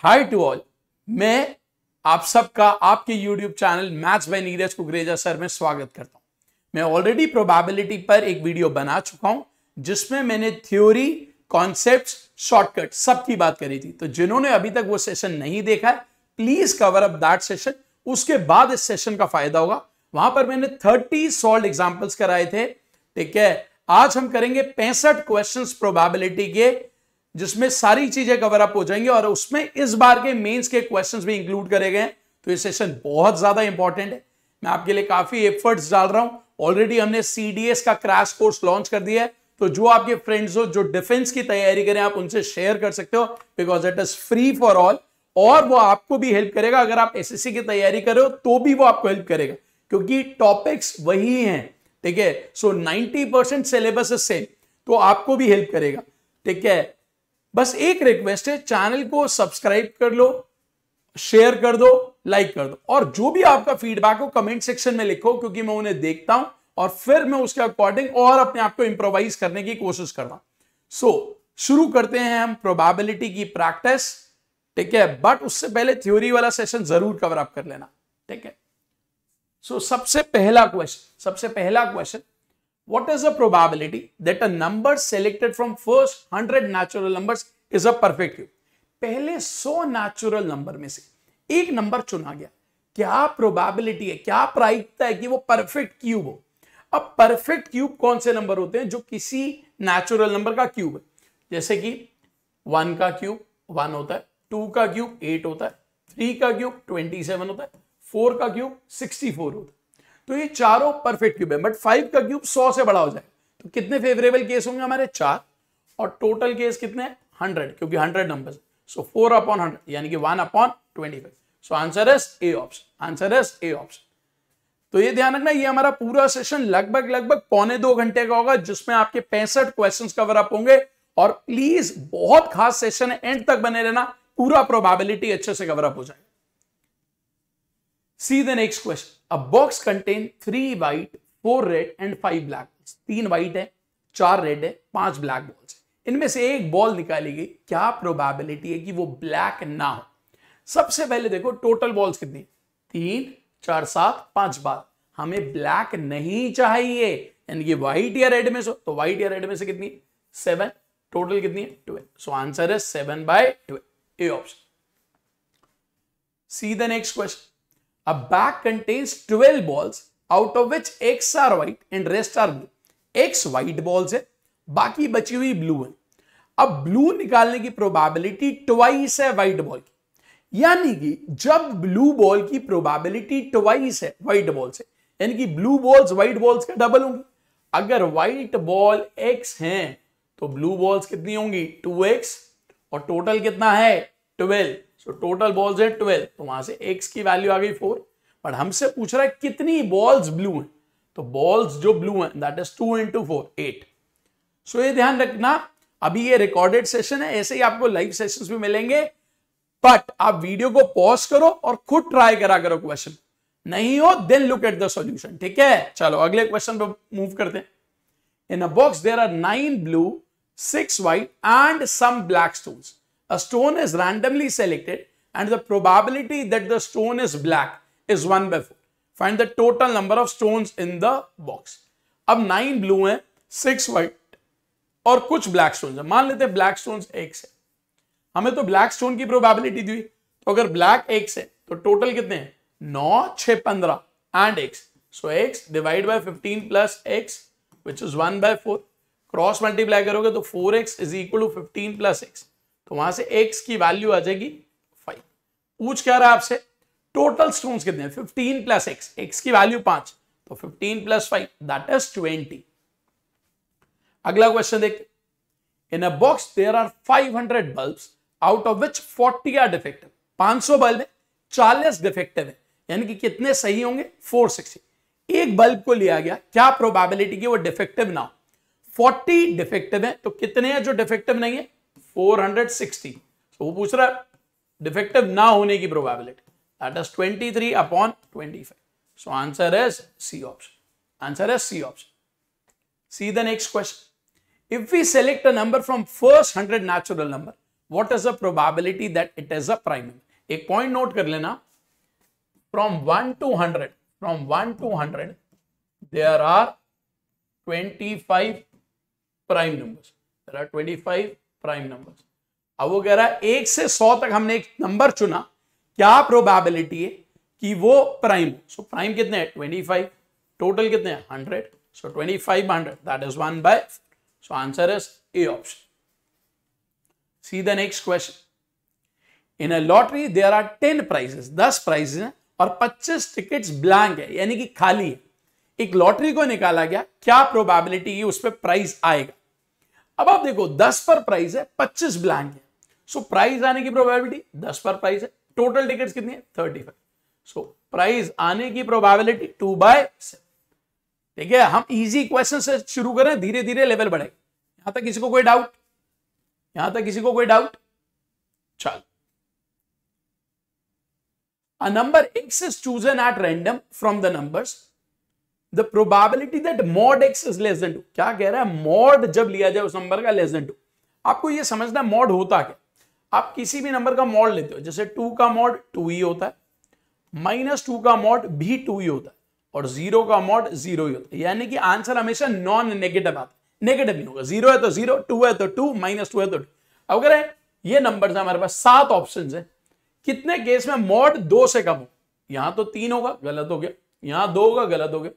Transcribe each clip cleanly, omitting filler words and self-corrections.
Hi to all, मैं आप सबका आपके YouTube channel maths by Neeraj Kukreja sir में स्वागत करता हूं। मैं ऑलरेडी प्रोबेबिलिटी पर एक वीडियो बना चुका हूं जिसमें मैंने थ्योरी, कॉन्सेप्ट्स, शॉर्टकट सबकी बात करी थी। तो जिन्होंने अभी तक वो सेशन नहीं देखा है, please cover up that session. उसके बाद इस सेशन का फायदा होगा। वहां पर मैंने 30 सॉल्व एग्जांपल्स कराए थे। ठीक है, आज हम करेंगे 65 क्वेश्चंस प्रोबेबिलिटी के, जिसमें सारी चीजें कवर अप हो जाएंगी और उसमें इस बार के मेंस के क्वेश्चंस भी इंक्लूड करे गए हैं। तो ये सेशन बहुत ज्यादा इंपॉर्टेंट है। मैं आपके लिए काफी एफर्ट्स डाल रहा हूं। ऑलरेडी हमने सीडीएस का क्रैश कोर्स लॉन्च कर दिया है। तो जो आपके फ्रेंड्स हो जो डिफेंस की तैयारी करें, आप उनसे शेयर कर सकते हो, because it is free for all. और वो आपको भी हेल्प करेगा। अगर आप एसएससी की तैयारी कर रहे हो तो भी वो आपको हेल्प करेगा, क्योंकि टॉपिक्स वही हैं। ठीक है, सो 90% सिलेबस इज सेम, तो आपको भी हेल्प करेगा। ठीक है, बस एक रिक्वेस्ट है, चैनल को सब्सक्राइब कर लो, शेयर कर दो, लाइक कर दो, और जो भी आपका फीडबैक हो कमेंट सेक्शन में लिखो, क्योंकि मैं उन्हें देखता हूं और फिर मैं उसके अकॉर्डिंग और अपने आप को इंप्रोवाइज करने की कोशिश करता हूं। सो शुरू करते हैं हम प्रोबेबिलिटी की प्रैक्टिस। ठीक है, बट उससे पहले थ्योरी वाला सेशन जरूर कवर अप कर लेना। ठीक है, सो सबसे पहला question, what is the probability that a number selected from first 100 natural numbers is a perfect cube? पहले 100 नेचुरल नंबर में से एक नंबर चुना गया, क्या प्रोबेबिलिटी है, क्या प्रायिकता है कि वो परफेक्ट क्यूब हो? अब परफेक्ट क्यूब कौन से नंबर होते हैं? जो किसी नेचुरल नंबर का क्यूब है। जैसे कि 1 का क्यूब 1 होता है, 2 का क्यूब 8 होता है, 3 का क्यूब 27 होता है, 4 का क्यूब 64 होता है। तो ये चारों परफेक्ट क्यूब है। बट 5 का क्यूब 100 से बड़ा हो जाए तो कितने फेवरेबल केस होंगे हमारे? 4। और टोटल केस कितने? 100, क्योंकि 100 नंबर्स। सो 4/100 यानी कि 1/25। सो आंसर इज ए ऑप्शन। तो ये ध्यान रखना, ये हमारा पूरा सेशन लगभग 1.25 घंटे का होगा, जिसमें आपके 65 क्वेश्चंस कवर अप होंगे। और प्लीज बहुत खास सेशन है, एंड तक बने रहना, पूरा प्रोबेबिलिटी अच्छे से कवर अप हो जाएगा। See the next question. A box contains 3 white, 4 red and 5 black balls. 3 white है, 4 रेड है, 5 ब्लैक बॉल्स है। इनमें से एक बॉल निकाली गई, क्या प्रोबेबिलिटी है कि वो ब्लैक ना हो? सबसे पहले देखो टोटल बॉल्स कितनी? 3, 4, 7, 5 बाल। हमें ब्लैक नहीं चाहिए, यानी कि व्हाइट या रेड में से, तो व्हाइट या रेड में से कितनी? 7। टोटल कितनी है? 12। सो आंसर है 7/12, A option. See the next question. A bag contains 12 balls, out of which X are white and rest are blue. X white balls है, बाकी बची हुई ब्लू है। अब ब्लू निकालने की प्रोबेबिलिटी ट्वाइस है व्हाइट बॉल की, यानी कि जब ब्लू बॉल की प्रोबेबिलिटी ट्वाइस है व्हाइट बॉल से, यानी कि ब्लू बॉल्स व्हाइट बॉल्स का डबल होंगी। अगर व्हाइट बॉल X हैं तो ब्लू बॉल्स कितनी होंगी? 2X, और टोटल कितना है? 12। तो टोटल बॉल्स है 12, तो वहां से x की वैल्यू आ गई 4। बट हमसे पूछ रहा है कितनी बॉल्स ब्लू हैं, तो बॉल्स जो ब्लू हैं दैट इज 2 × 4 8। सो ये ध्यान रखना, अभी ये रिकॉर्डेड सेशन है, ऐसे ही आपको लाइव सेशंस भी मिलेंगे। बट आप वीडियो को पॉज करो और खुद ट्राई करा करो। क्वेश्चन नहीं हो then look at the solution. ठीक है, चलो अगले क्वेश्चन पे मूव करते हैं। In a box there are 9 blue, 6 white and some black stones. A stone is randomly selected and the probability that the stone is black is 1/4. Find the total number of stones in the box. अब 9 blue हैं, 6 white और कुछ black stones हैं। मान लेते हैं black stones X है। हमें तो ब्लैक स्टोन की प्रोबेबिलिटी दी, तो अगर ब्लैक X है तो टोटल कितने हैं? 9, 6, 15 and X. So X divide by 15 plus X which is 1/4. Cross multiply करोगे तो 4X is equal to 15 plus X. तो वहां से x की वैल्यू आ जाएगी 5। पूछ क्या रहा है आपसे? टोटल स्टोन्स कितने हैं? 15 प्लस x की वैल्यू 5, तो 15 प्लस 5 दैट इज 20। अगला क्वेश्चन देखते। In a box there are 500 bulbs, out of which 40 are defective. 500 bulb है, 40 डिफेक्टिव है, यानी कि कितने सही होंगे? 460। एक बल्ब को लिया गया, क्या प्रोबेबिलिटी की वो डिफेक्टिव ना हो? 40 डिफेक्टिव है, तो कितने हैं जो डिफेक्टिव नहीं है? 460। तो वो पूछ रहा है डिफेक्टिव ना होने की probability, that is 23/25। So answer is C option. See the next question. If we select a number from first 100 natural number, what is the probability that it is a prime number. एक point note कर लेना, from 1 to 100 there are 25 prime numbers, there are 25 prime numbers. अब वो कह रहा है 1 से 100 तक हमने एक नंबर चुना, क्या प्रोबेबिलिटी है कि वो प्राइम हो। सो प्राइम कितने हैं 25, टोटल कितने हैं 100, so 25 100 that is 1/4। So answer is A option. See the next question. In a lottery there are 10 prizes, 10 prizes हैं और 25 टिकट्स ब्लैंक है, यानी कि खाली है। एक लॉटरी को निकाला गया, क्या प्रोबेबिलिटी है उस पर प्राइज आएगा। अब आप देखो 10 पर प्राइज है, 25 ब्लैंक है, सो प्राइज आने की प्रोबेबिलिटी 10 पर प्राइज है, टोटल टिकट्स कितनी है 35, सो प्राइज आने की प्रोबेबिलिटी 2/7। ठीक है, हम इजी क्वेश्चन से शुरू करें, धीरे धीरे लेवल बढ़े। यहां तक किसी को कोई डाउट, यहां तक किसी को कोई डाउट? चल, a number x is chosen at random from the numbers, the probability that mod x is less than 2। क्या कह रहा है, मॉड जब लिया जाए उस नंबर का लेस देन 2। आपको ये समझना मॉड होता क्या। आप किसी भी नंबर का मॉड लेते हो, जैसे 2 का मॉड 2 ही होता है, -2 का मॉड भी 2 ही होता है, और 0 का मॉड 0 ही होता है, यानी कि आंसर हमेशा नॉन नेगेटिव आता है, नेगेटिव नहीं होगा। 0 है तो 0, 2 है तो 2, -2 है तो 2। अगर ये नंबर हमारे पास 7 ऑप्शन है, कितने केस में मॉड 2 से कम हो। यहां तो 3 होगा, गलत हो गया, यहां 2 होगा, गलत हो गया,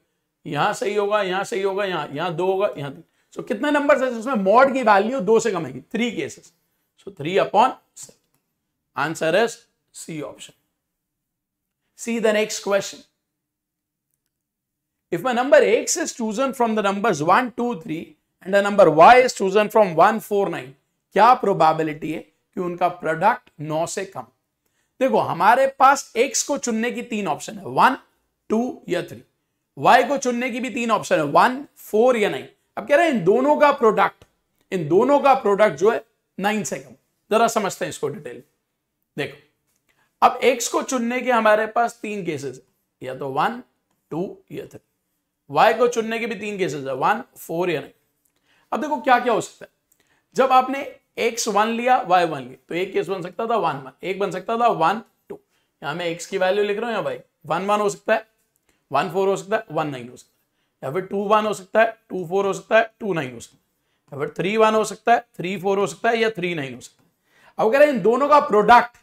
यहां सही होगा, यहां सही होगा, यहां 2 होगा, यहां 3। सो कितने नंबर है जिसमें मॉड की वैल्यू 2 से कम आएगी, 3 cases, so 3/7। Answer is C option. See the next question. If a number x is chosen from the numbers 1 2 3 and a number y is chosen from 1 4 9, क्या प्रोबेबिलिटी है कि उनका प्रोडक्ट 9 से कम। देखो हमारे पास x को चुनने की 3 ऑप्शन है, 1 2 या 3। y को चुनने की भी 3 ऑप्शन है, 1 4 या 9। अब कह रहे हैं इन दोनों का प्रोडक्ट जो है 9 से कम। जरा समझते हैं इसको डिटेल। देखो अब x को चुनने के हमारे पास 3 केसेस है, या तो 1 2 या 3। y को चुनने के भी 3 केसेस है, 1 4 या 9। अब देखो क्या क्या हो सकता है, जब आपने x1 लिया y1 लिया, तो एक केस बन सकता था 1 1, एक बन सकता था 1 2। यहां मैं x की वैल्यू लिख रहा हूं, या भाई 1 1 हो सकता है, 1 4 हो सकता है, 1 9 हो सकता है, या फिर 2 1 हो सकता है, 2 4 हो सकता है, 2 9 हो सकता है, या फिर 3 1 हो सकता है, 3 4 हो सकता है, या 3 9 हो सकता है। अब अगर इन दोनों का प्रोडक्ट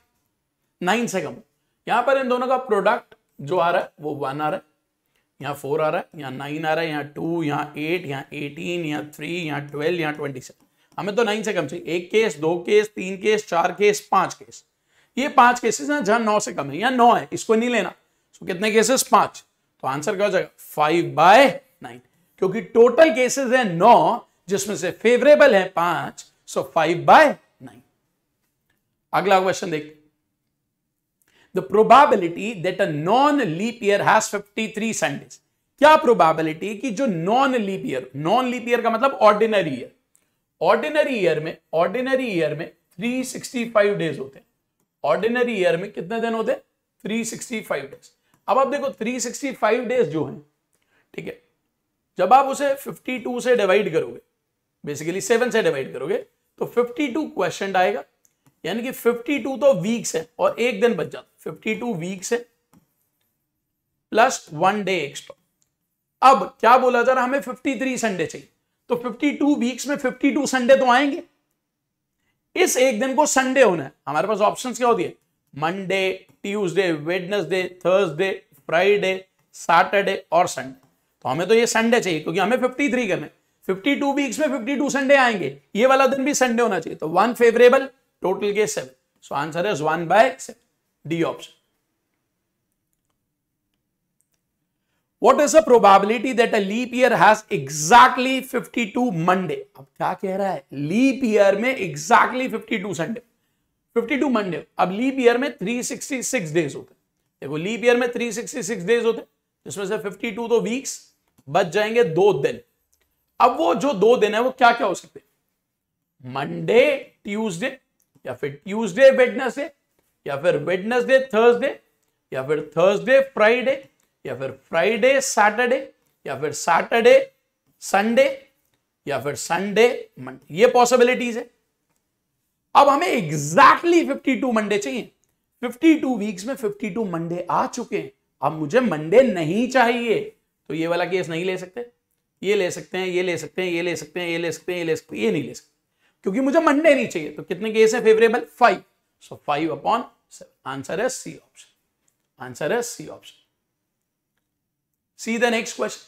9 से कम हो, यहां पर इन दोनों का प्रोडक्ट जो आ रहा है वो 1 आ रहा है, यहाँ 4 आ रहा है, यहाँ 9 आ रहा है, यहाँ 2, यहाँ 8, यहाँ 18, यहाँ 3, यहाँ 12, यहाँ 27। हमें तो 9 से कम चाहिए। 1 case, 2 case, 3 case, 4 case, 5 case. ये 5 केसेस हैं जहां 9 से कम है, यहाँ 9 है, इसको नहीं लेना। तो कितने केसेस 5, तो आंसर क्या हो जाएगा 5/9, क्योंकि टोटल केसेस है 9 जिसमें से फेवरेबल है 5, सो 5/9। अगला क्वेश्चन देखते। The probability that a non-leap year has 53 Sundays। क्या प्रोबेबिलिटी कि जो नॉन लीप ईयर का मतलब ऑर्डिनरी ईयर में 365 डेज होते हैं। ऑर्डिनरी ईयर में कितने दिन होते हैं 365 डेज। अब आप देखो 365 डेज जो हैं, ठीक है, जब आप उसे 52 से डिवाइड करोगे, बेसिकली 7 से डिवाइड करोगे, तो 52 क्वेश्चन आएगा, यानी कि 52 तो वीक्स है और एक दिन बच जाता। 52 वीक्स है प्लस 1 डे एक्स्ट्रा। अब क्या बोला जा रहा, हमें 53 संडे चाहिए, तो 52 वीक्स में 52 संडे तो आएंगे। इस एक दिन को संडे होना है। हमारे पास ऑप्शंस क्या होती है, Monday, Tuesday, Wednesday, Thursday, Friday, Saturday और संडे। तो हमें तो ये संडे चाहिए क्योंकि हमें 53 करने। 52 वीक्स में 52 संडे आएंगे, ये वाला दिन भी संडे होना चाहिए। तो 1 फेवरेबल, टोटल के 7, सो answer is 1/7, D option. What is the probability that a leap year has exactly 52 Monday? अब क्या कह रहा है, लीप ईयर में exactly 52 संडे, 52 मंडे। अब लीप ईयर में 366 डेज होते हैं। देखो लीप ईयर में 366 डेज होते हैं, जिसमें से 52 तो वीक्स, बच जाएंगे 2 दिन। अब वो जो 2 दिन है वो क्या क्या हो सकते हैं, मंडे ट्यूसडे, या फिर ट्यूसडे वेडनेसडे, या फिर वेडनेसडे थर्सडे, या फिर थर्सडे फ्राइडे, या फिर फ्राइडे सैटरडे, या फिर सैटरडे संडे, या फिर संडे मंडे। ये पॉसिबिलिटीज है। अब हमें एग्जैक्टली 52 मंडे चाहिए। 52 वीक्स में 52 मंडे आ चुके हैं, अब मुझे मंडे नहीं चाहिए, तो ये वाला केस नहीं ले सकते, ये ले सकते हैं, ये ले सकते हैं, ये ले सकते हैं, ये ले सकते हैं, ये ले सकते हैं, ये नहीं ले सकते, क्योंकि मुझे मंडे नहीं चाहिए। तो कितने केस है फेवरेबल? 5। सो 5/7। आंसर है सी ऑप्शन। आंसर है C option. See the next question.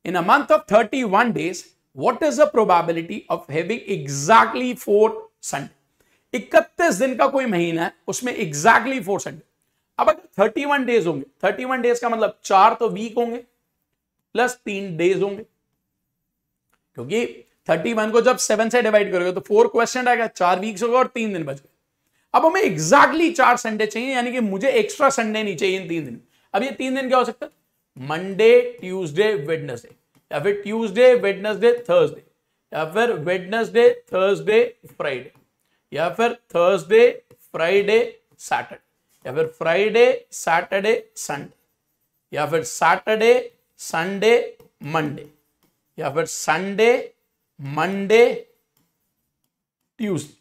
In a month of 31 days, what is the probability of having exactly 4 Sunday? 31 दिन का कोई महीना है, उसमें exactly 4 Sunday। अब अगर 31 डेज होंगे, 31 डेज का मतलब 4 तो वीक होंगे प्लस 3 डेज होंगे, क्योंकि 31 को जब 7 से डिवाइड करोगे तो 4 क्वेश्चन आएगा, 4 वीक्स होगा और 3 दिन बच गए। अब हमें एग्जैक्टली 4 संडे चाहिए, यानी कि मुझे एक्स्ट्रा संडे नहीं चाहिए इन 3 दिन। अब ये 3 दिन क्या हो सकता है? मंडे, ट्यूसडे, वेडनेसडे, या फिर ट्यूसडे, वेडनेसडे, थर्सडे, या फिर वेडनेसडे, थर्सडे, फ्राइडे, या फिर थर्सडे, फ्राइडे, सैटरडे, या फिर फ्राइडे, सैटरडे, संडे, या फिर सैटरडे, संडे, मंडे, या फिर संडे, मंडे, ट्यूसडे।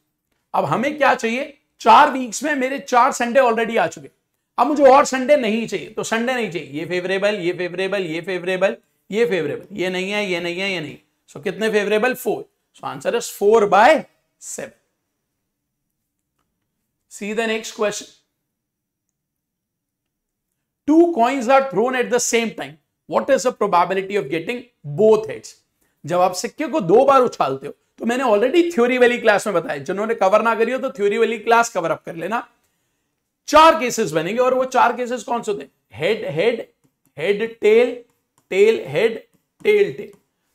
अब हमें क्या चाहिए? 4 वीक्स में मेरे 4 संडे ऑलरेडी आ चुके, अब मुझे और संडे नहीं चाहिए, तो संडे नहीं चाहिए, ये फेवरेबल, ये फेवरेबल, ये फेवरेबल, ये फेवरेबल, ये नहीं है, ये नहीं है, ये नहीं। सो कितने favourable? 4। So answer is 4/7। C the next question. 2 coins are thrown at the same time. What is the probability of getting both heads? जब आप सिक्के को 2 बार उछालते हो, तो मैंने ऑलरेडी थ्योरी वाली क्लास में बताया, जिन्होंने कवर ना करी हो तो थ्योरी वाली क्लास कवर अप कर लेना। 4 केसेस बनेंगे, और वो 4 केसेस कौन से होते हैं? Head head, head tail, tail head, tail tail.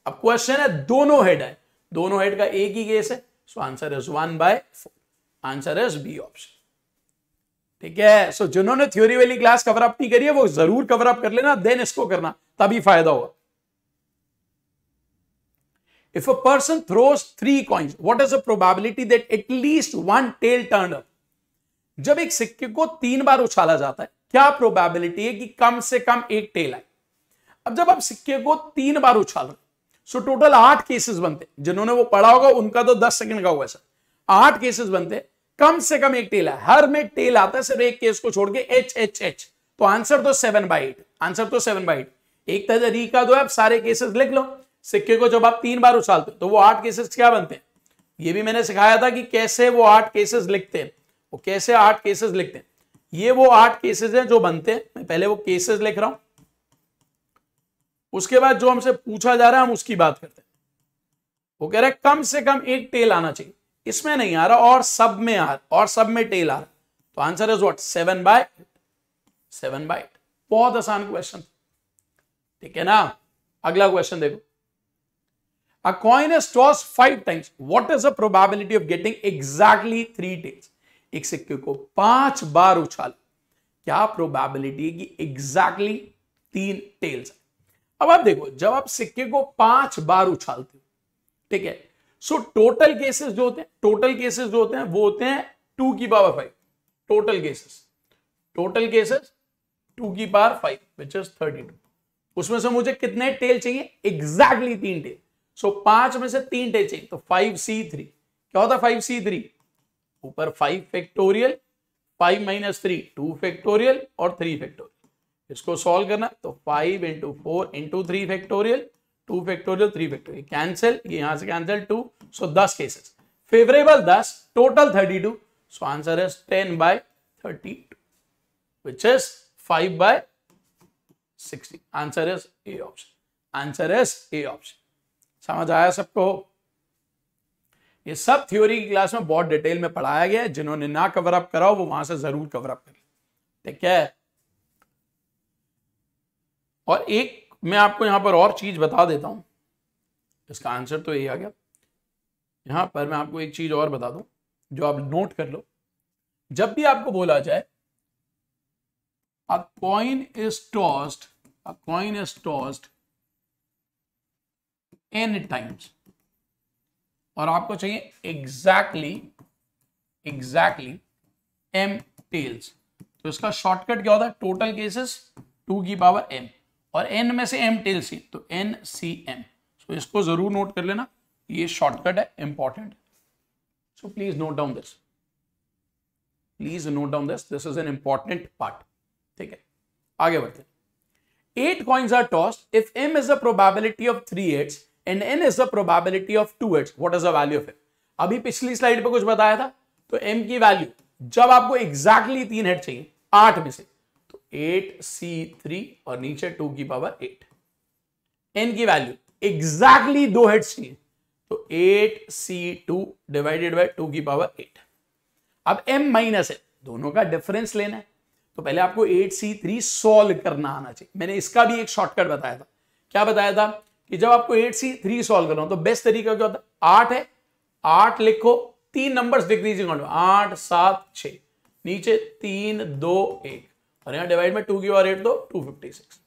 अब क्वेश्चन है दोनों हेड है, दोनों हेड का एक ही केस है, so answer is 1/4। Answer is B option. ठीक है, सो जिन्होंने थ्योरी वाली क्लास कवर अप नहीं करी है वो जरूर कवर अप कर लेना, देन इसको करना, तभी फायदा होगा। If a person throws 3 coins, what is the probability that at least one tail turned up? जब एक सिक्के को 3 बार उछाला जाता है, क्या प्रोबेबिलिटी है कि कम से कम एक टेल आए? अब जब आप सिक्के को 3 बार उछाल रहे, सो टोटल 8 केसेस बनते हैं। जिन्होंने वो पढ़ा होगा उनका तो 10 सेकंड का हुआ सर। 8 केसेस बनते हैं, कम से कम एक टेल है, हर में टेल आता है, सिर्फ एक केस को छोड़ के एच एच एच। तो आंसर तो 7/8। आंसर तो 7/8। एक तरीका तो आप सारे केसेस लिख लो। सिक्के को जब आप 3 बार उछालते हो तो वो 8 केसेस क्या बनते हैं, ये भी मैंने सिखाया था कि कैसे वो 8 केसेस लिखते हैं। वो कैसे 8 केसेस लिखते हैं, ये वो 8 केसेस हैं जो बनते हैं। मैं पहले वो केसेस लिख रहा हूं, उसके बाद जो हमसे पूछा जा रहा है हम उसकी बात करते हैं। वो कह रहा है कम से कम एक टेल आना चाहिए, इसमें नहीं आ रहा, और सब में आ रहा, और सब में टेल आ रहा, तो आंसर इज व्हाट? 7/8। 7/8। बहुत आसान क्वेश्चन, ठीक है ना। अगला क्वेश्चन देखो। A coin is tossed 5 times. What is the probability of getting exactly 3 tails? एक सिक्के को 5 बार उछाल, क्या प्रोबेबिलिटी है कि एग्जैक्टली 3 टेल्स? अब आप देखो, जब आप सिक्के को 5 बार उछालते हो, ठीक है, सो टोटल केसेस जो होते हैं, टोटल केसेस जो होते हैं वो होते हैं 2 की पावर 5। टोटल केसेस 2 की पावर 5 विच इज 32। उसमें से मुझे कितने टेल चाहिए? Exactly 3 tell. सो 5 में से 3 टेल चाहिए, तो 5C3 क्या होता है? 5C3 ऊपर 5 फैक्टोरियल, 5 - 3 2 फैक्टोरियल और 3 फैक्टोरियल। इसको सॉल्व करना तो 5 × 4 × 3 फैक्टोरियल, 2 फैक्टोरियल, 3 फैक्टोरियल, कैंसिल, ये यहां से cancel 2। So 10 cases, favourable 10, total 32। So answer is 10/32 which is 5/60। Answer is A option. Answer is A option. समझ आया सबको? ये सब थ्योरी की क्लास में बहुत डिटेल में पढ़ाया गया है, जिन्होंने ना कवर अप करा हो वो वहां से जरूर कवर अप करें, ठीक है। और एक मैं आपको यहां पर और चीज बता देता हूं, इसका आंसर तो यही आ गया। यहां पर मैं आपको एक चीज और बता दूं जो आप नोट कर लो। जब भी आपको बोला जाए अ coin is tossed n times, और आपको चाहिए एग्जैक्टली m टेल्स, तो इसका शॉर्टकट क्या होता है? टोटल केसेस 2 की पावर m, और n में से m टेल्स ही, तो NCM। सो इसको जरूर नोट कर लेना, ये शॉर्टकट है, important. So please note down this. Please note down this is an important part. ठीक है, आगे बढ़ते हैं। 8 coins are tossed. If m is the probability of 3 heads and n is the probability of 2 heads, what is the value of m? अभी पिछली slide पे कुछ बताया था, तो m की वैल्यू जब आपको एग्जैक्टली 3 हेड चाहिए 8 में से, तो 8c3 और नीचे 2 की पावर 8। n की वैल्यू एग्जैक्टली 2 हेड्स चाहिए, तो 8c2 डिवाइडेड बाय 2 की पावर 8। अब m माइनस है, दोनों का डिफरेंस लेना है, तो पहले आपको 8c3 सॉल्व करना आना चाहिए। मैंने इसका भी एक शॉर्टकट बताया था। क्या बताया था कि जब आपको 8c3 सॉल्व करना हो तो बेस्ट तरीका क्या होता है, 8 है, 8 लिखो, 3 नंबर्स डिक्रीजिंग ऑर्डर, 8 7 6, नीचे 3 2 1, और यहां डिवाइड में 2 की पावर 8 तो 256।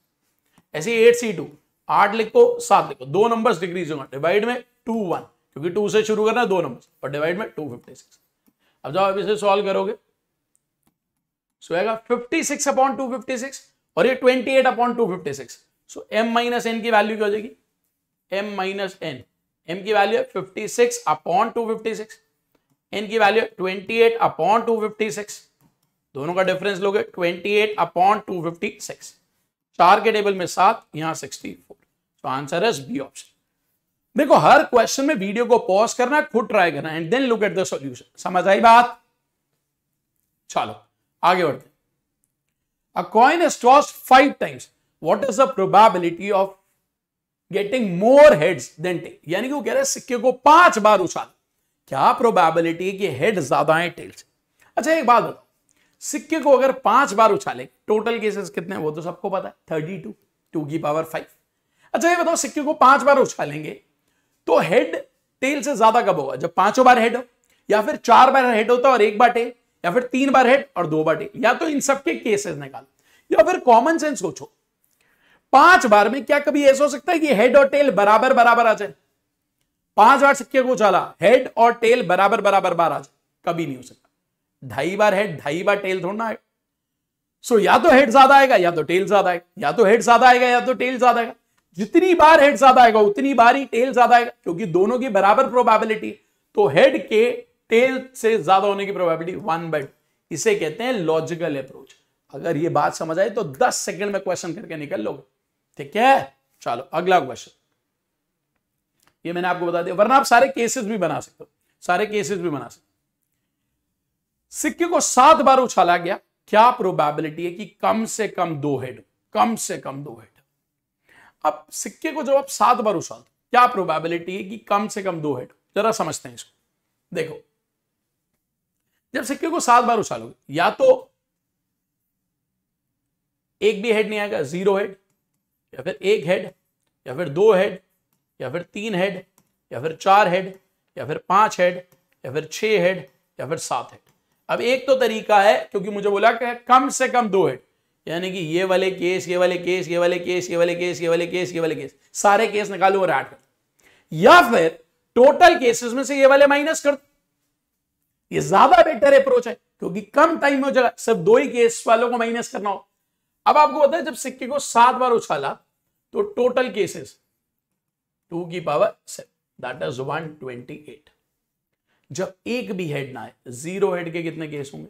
ऐसे 8c2, 8 लिखो 7 लिखो, 2 नंबर्स डिक्रीजिंग ऑर्डर, डिवाइड में 2 1, क्योंकि 2 से शुरू करना है 2 नंबर्स, और डिवाइड में 256। अब जब आप इसे सॉल्व करोगे सो आएगा 56 अपॉन 256 और ये 28 अपॉन 256। सो m माइनस एन की वैल्यू क्या हो जाएगी, m माइनस एन, m की वैल्यू है 56 अपॉन 256, n की वैल्यू है 28 अपॉन 256, दोनों का डिफरेंस लोगे 28 अपॉन 256, 4 के टेबल में 7, यहां 64। तो आंसर इज बी ऑप्शन। देखो हर क्वेश्चन में वीडियो को पॉज करना, खुद ट्राई करना and then look at the solution. समझ आई बात? चलो आगे बढ़ते हैं। A coin is tossed 5 times. What is the probability of getting more heads than tail? यानी कि वो कह रहे हैं सिक्के को 5 बार उछाल, क्या प्रोबेबिलिटी है कि हेड ज्यादा है टेल से? अच्छा एक बात बताओ, सिक्के को अगर 5 बार उछाले, टोटल केसेस कितने हैं वो तो सबको पता है, 32, 2 की पावर 5। अच्छा ये बताओ, सिक्के को 5 बार उछालेंगे तो हेड टेल से ज्यादा कब होगा, जब 5 बार हेड हो, या फिर 4 बार हेड होता है और 1 बार टेल, या फिर 3 बार हेड और 2 बार टेल, या तो इन सबके केसेस निकाल, या फिर कॉमन सेंस सोचो, 5 बार में क्या कभी ऐसा हो सकता है कि हेड और टेल बराबर बराबर आ जाए? 5 बार सिक्के को उछाला, हेड और टेल बराबर बराबर बार आ जाए, कभी नहीं हो सकता। 2.5 बार हेड 2.5 बार टेल थोड़ा है। सो या तो हेड ज्यादा आएगा या तो टेल ज्यादा आएगा, या तो हेड ज्यादा आएगा या तो टेल ज्यादा आएगा। जितनी बार हेड ज्यादा आएगा उतनी बार ही टेल ज्यादा आएगा, क्योंकि दोनों की बराबर प्रोबेबिलिटी, तो हेड के टेल से ज्यादा होने की प्रोबेबिलिटी 1/2। इसे कहते हैं लॉजिकल अप्रोच। अगर ये बात समझ आए तो 10 सेकंड में क्वेश्चन करके निकल लोगे। ठीक है, चलो अगला क्वेश्चन। ये मैंने आपको बता दिया, वरना आप सारे केसेस भी बना सकते हो, सारे केसेस भी बना सकते हो। सिक्के को 7 बार उछाला गया, क्या प्रोबेबिलिटी है कि कम से कम 2 हेड, कम से कम 2 हेड। अब सिक्के को जब आप 7 बार उछालते, क्या प्रोबेबिलिटी है कि कम से कम 2 हेड? जरा समझते हैं इसको। देखो जब सिक्के को 7 बार उछालोगे, या तो एक भी हेड नहीं आएगा, 0 हेड, या फिर 1 हेड, या फिर 2 हेड, या फिर 3 हेड, या फिर 4 हेड, या फिर 5 हेड, या फिर 6 हेड, या फिर 7 हेड। अब एक तो तरीका है, क्योंकि मुझे बोला कि कम से कम 2 हेड, यानी कि ये वाले केस, ये वाले केस, ये वाले केस, ये वाले केस, ये वाले केस, ये वाले केस, सारे केस निकालो और ऐड कर, या फिर टोटल केसेस में से ये वाले माइनस कर। ये ज्यादा बेटर अप्रोच है, क्योंकि कम टाइम में हो जाएगा, सिर्फ 2 ही केस वालों को माइनस करना हो। अब आपको पता है जब सिक्के को 7 बार उछाला तो टोटल केसेस 2 की पावर 7, दैट इज 128। जब एक भी हेड ना है, 0 हेड के कितने केस होंगे?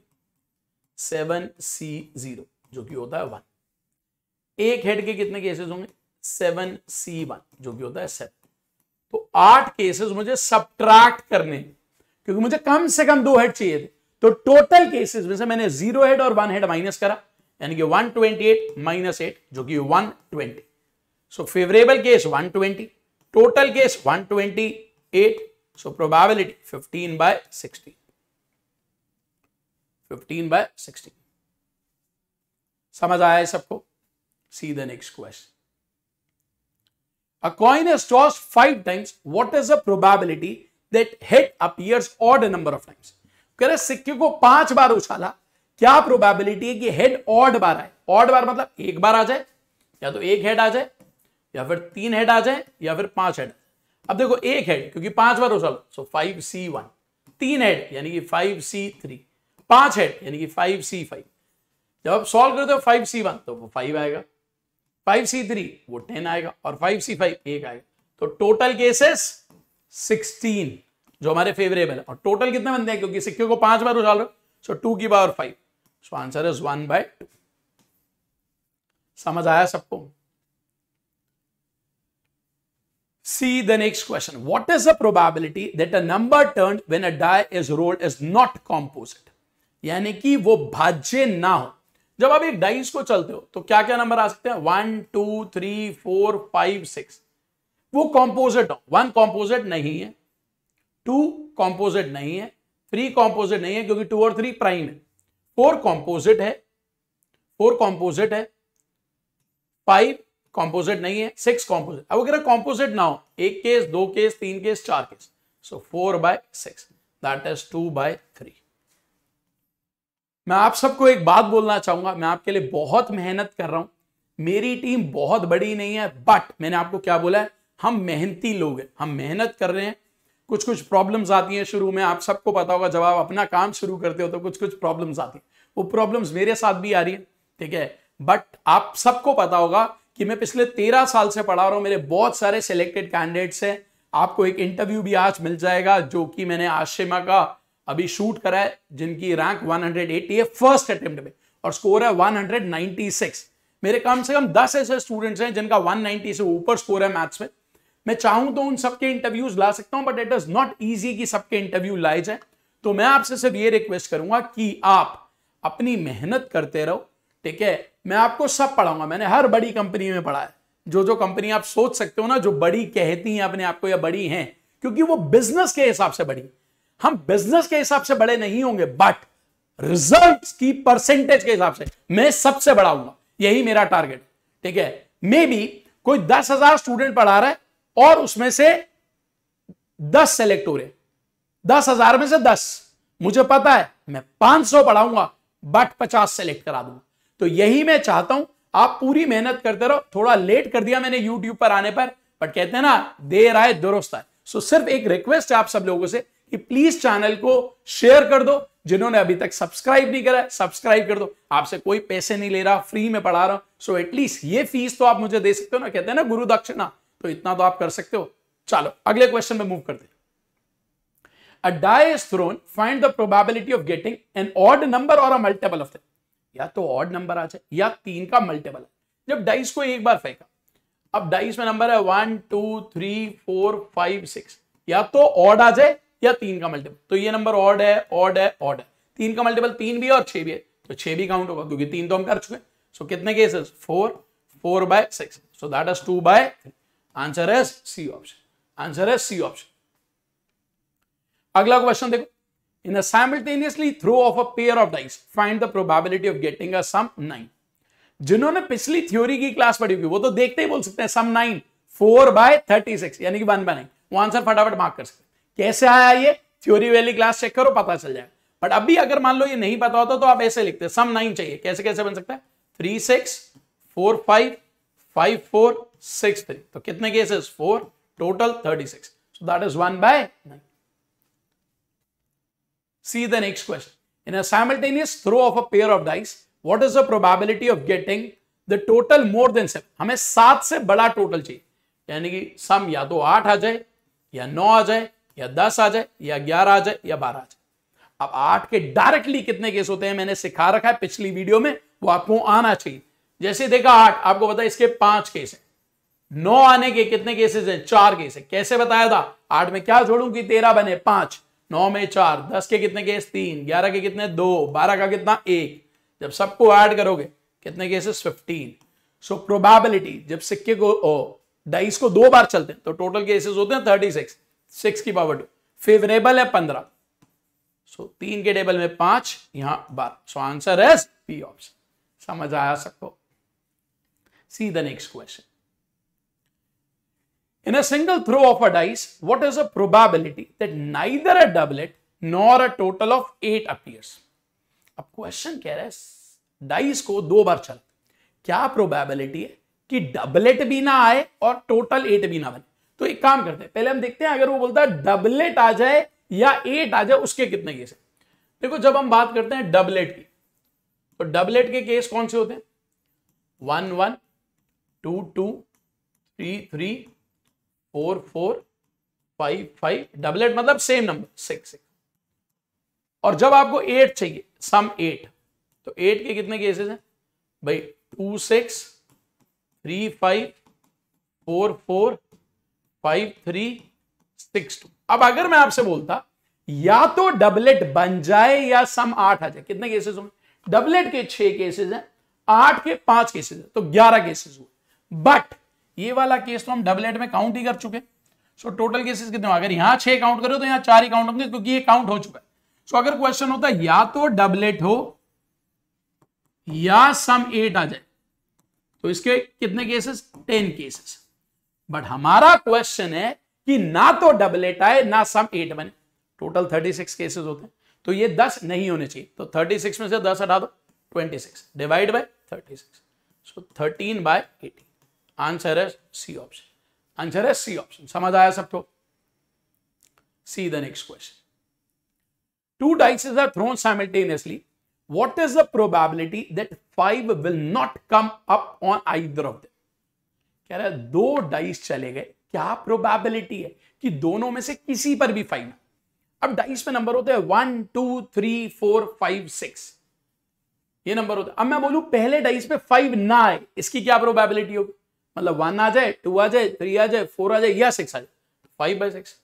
7c0, जो कि होता है 1। एक हेड के कितने केसेस होंगे? 7c1, जो कि होता है 7। तो 8 केसेस मुझे सब्ट्रैक्ट करने, क्योंकि मुझे कम से कम 2 हेड चाहिए थे। तो टोटल केसेस में से मैंने 0 हेड और 1 हेड माइनस करा, यानी कि 128 माइनस 8, जो कि 120। So favourable case 120, total case 128, so probability 15/16, 15/16। समझ आया है सबको? See the next question. A coin is tossed 5 times. What is the probability that head appears odd number of times? कह रहे सिक्के को 5 बार उछाला, क्या प्रोबेबिलिटी है कि हेड ऑड बार आए? ऑड बार मतलब एक बार आ जाए, या तो 1 हेड आ जाए, या फिर 3 हेड आ जाए, या फिर 5 हेड। अब देखो 1 हेड, क्योंकि 5 बार उछालो, सो 5c1। 3 हेड यानी कि 5c3, 5 हेड यानी कि 5c5। जब आप सॉल्व करते हो 5c1 तो वो 5 आएगा, 5c3 वो 10 आएगा, और 5c5 1 आएगा। तो टोटल केसेस 16 जो हमारे फेवरेबल है। और टोटल कितने बनते हैं, क्योंकि सिक्के को 5 बार उछाल रहे हो, सो 2 की पावर 5, सो आंसर इज 1/2। समझ आया सबको? See the next question. What is the probability that a number turned when a die is rolled is not composite? यानी कि वो भाज्य ना हो। जब आप एक डाइस को चलते हो तो क्या क्या नंबर आ सकते हैं? 1 2 3 4 5 6। वो कॉम्पोजिट हो। 1 कॉम्पोजिट नहीं है, 2 कॉम्पोजिट नहीं है, 3 कॉम्पोजिट नहीं है क्योंकि 2 और 3 प्राइम है, 4 कॉम्पोजिट है, 4 कॉम्पोजिट है, 5 कॉम्पोजिट नहीं है, 6 कॉम्पोजिट। अब अगर कॉम्पोजिट ना हो, 1 case, 2 case, 3 case, 4 case, so 4/6, that is 2/3। मैं आप सबको एक बात बोलना चाहूंगा, मैं आपके लिए बहुत मेहनत कर रहा हूं, मेरी टीम बहुत बड़ी नहीं है, बट मैंने आपको क्या बोला है, हम मेहनती लोग हैं, हम मेहनत कर रहे हैं। कुछ कुछ प्रॉब्लम्स आती हैं शुरू में, आप सबको पता होगा जब आप अपना काम शुरू करते हो तो कुछ कुछ प्रॉब्लम्स आती हैं, वो प्रॉब्लम्स मेरे साथ भी आ रही है, ठीक है। बट आप सबको पता होगा कि मैं पिछले 13 साल से पढ़ा रहा हूं, मेरे बहुत सारे सिलेक्टेड कैंडिडेट्स हैं। आपको एक इंटरव्यू भी आज मिल जाएगा जो कि मैंने आशिमा का अभी शूट करा है, जिनकी रैंक 180 है फर्स्ट अटेम्प्ट में और स्कोर है 196। मेरे कम से कम 10 ऐसे स्टूडेंट्स हैं जिनका 190 से ऊपर स्कोर है मैथ्स में। मैं चाहूं तो उन सबके इंटरव्यूज ला सकता हूं, but it is not easy कि सबके इंटरव्यू लाए जाए। तो मैं आपसे सिर्फ ये रिक्वेस्ट करूंगा कि आप अपनी मेहनत करते रहो, ठीक है। मैं आपको सब पढ़ाऊंगा, मैंने हर बड़ी कंपनी में पढ़ा है, जो जो कंपनी आप सोच सकते हो ना, जो बड़ी कहती हैं अपने आप को या बड़ी हैं, क्योंकि वो बिजनेस के हिसाब से बड़ी। हम बिजनेस के हिसाब से बड़े नहीं होंगे, बट रिजल्ट्स की परसेंटेज के हिसाब से मैं सबसे बड़ा हूंगा, यही मेरा टारगेट, ठीक है। मे बी कोई 10,000 स्टूडेंट पढ़ा रहा है और उसमें से 10 सेलेक्ट हो रहे, 10,000 में से 10, मुझे पता है मैं 500 पढ़ाऊंगा बट 50 सेलेक्ट करा दूंगा। तो यही मैं चाहता हूं, आप पूरी मेहनत करते रहो। थोड़ा लेट कर दिया मैंने YouTube पर आने पर, बट कहते हैं ना, देर आए दुरुस्त आए। सो सिर्फ एक रिक्वेस्ट है आप सब लोगों से कि प्लीज चैनल को शेयर कर दो, जिन्होंने अभी तक सब्सक्राइब नहीं करा है सब्सक्राइब कर दो। आपसे कोई पैसे नहीं ले रहा, फ्री में पढ़ा रहा हूं, सो एटलीस्ट ये फीस तो आप मुझे दे सकते हो ना, कहते हैं ना गुरु दक्षिणा, तो इतना तो आप कर सकते हो। चलो अगले क्वेश्चन में मूव करते हैं। A die is thrown, find the probability of getting an odd number or a multiple of them। या तो ऑड नंबर आ जाए या 3 का मल्टीपल है। जब डाइस को एक बार फेंका, अब डाइस में नंबर है 1 2 3 4 5 6, या तो ऑड आ जाए या 3 का मल्टीपल। तो ये नंबर ऑड है, ऑड है, ऑड है, 3 का मल्टीपल 3 भी है और 6 भी है, तो 6 भी काउंट होगा क्योंकि 3 तो हम कर चुके। सो कितने cases? 4/6, so that is 2/3। Answer is C option, answer is C option. अगला क्वेश्चन देखो, in a simultaneously throw of a pair of dice find the probability of getting a sum 9। जिन्होंने पिछली थ्योरी की class पढ़ी होगी वो तो देखते ही बोल सकते हैं सम 9 4/36 यानी कि 1/9, वो आंसर फटाफट मार्क कर सकते हैं। कैसे आया ये? थ्योरी वाली क्लास चेक करो, पता चल जाएगा। बट अभी अगर मान लो ये नहीं पता होता तो आप ऐसे लिखते हैं, सम 9 चाहिए, कैसे कैसे बन सकता है? 3 6 4 5 5 4 6 3, तो कितने cases? 4, total 36, so that is 1/9। See the next question. In a simultaneous throw of a pair of dice, what is the probability of getting the total more than 7? हमें 7 से बड़ा टोटल चाहिए, यानी कि सम या तो 8 आ जाए या 9 आ जाए या 10 आ जाए या 11 आ जाए या 12 आ जाए। अब 8 के डायरेक्टली कितने केस होते हैं मैंने सिखा रखा है पिछली वीडियो में, वो आपको आना चाहिए। जैसे देखा 8, आपको पता है इसके 5 केस है। 9 आने के कितने केसेस हैं? 4 केस है। कैसे बताया था? 8 में क्या जोड़ूं कि 13 बने? 5, 9 में 4, 10 के कितने केस? 3, 11 के कितने? 2, 12 का कितना? 1। जब सबको ऐड करोगे कितने केसेस? 15। सो प्रोबेबिलिटी, जब सिक्के को डाइस को 2 बार चलते हैं तो टोटल केसेस होते हैं 36, 6 की पावर 2, फेवरेबल है 15, सो 3 के टेबल में 5, यहां 12, so answer is B option. समझ आया सबको? See the next question. In a single throw of a dice, what is the probability that neither a doublet nor a total of 8 appears? अब question कह रहा है dice को 2 बार चल, क्या प्रोबेबिलिटी है कि डबलेट भी ना आए और टोटल 8 भी ना बने? तो एक काम करते हैं, पहले हम देखते हैं अगर वो बोलता है डबलेट आ जाए या 8 आ जाए, उसके कितने केस है। देखो जब हम बात करते हैं डबलेट की, तो डबलेट के केस कौन से होते हैं? 1 1 2 2 3 3 4 4 5 5, डबलेट मतलब सेम नंबर 6 6। और जब आपको 8 चाहिए, सम 8, तो 8 के कितने केसेस हैं भाई? 2 6 3 5 4 4 5 3 6 2। अब अगर मैं आपसे बोलता या तो डबलेट बन जाए या सम 8 आ जाए, कितने केसेस होंगे? डबलेट के 6 केसेस हैं, 8 के 5 केसेस हैं, तो 11 केसेस हुए। बट ये वाला केस तो हम डबलेट में काउंट ही कर चुके। सो टोटल केसेस कितने? अगर यहां 6 काउंट करो तो यहां 4 ही काउंट होंगे, क्योंकि ये काउंट हो चुका है। सो अगर क्वेश्चन होता है या तो डबलेट हो या सम 8 आ जाए, तो इसके कितने केसेस? 10 केसेस। बट हमारा क्वेश्चन है कि ना तो डबलेट आए ना सम 8 बने, टोटल 36 केसेस होते हैं, तो ये 10 नहीं होने चाहिए। तो 36 में से 10 हटा दो, 26 डिवाइड बाय 36, सो 13/18। आंसर है सी ऑप्शन। आंसर है सी ऑप्शन। समझ आया सबको? See the next question. 2 dices are thrown simultaneously. What is the probability that 5 will not come up on either of them? कह रहा है 2 डाइस चले गए, क्या प्रोबेबिलिटी है कि दोनों में से किसी पर भी 5 ना। अब डाइस में नंबर होते हैं 1 2 3 4 5 6, ये नंबर होता है। अब मैं बोलूं पहले डाइस पे 5 ना आए, इसकी क्या प्रोबेबिलिटी होगी? मतलब 1 आ जाए, 2 आ जाए, 3 आ जाए, 4 आ जाए या 6 आ जाए, 5/6।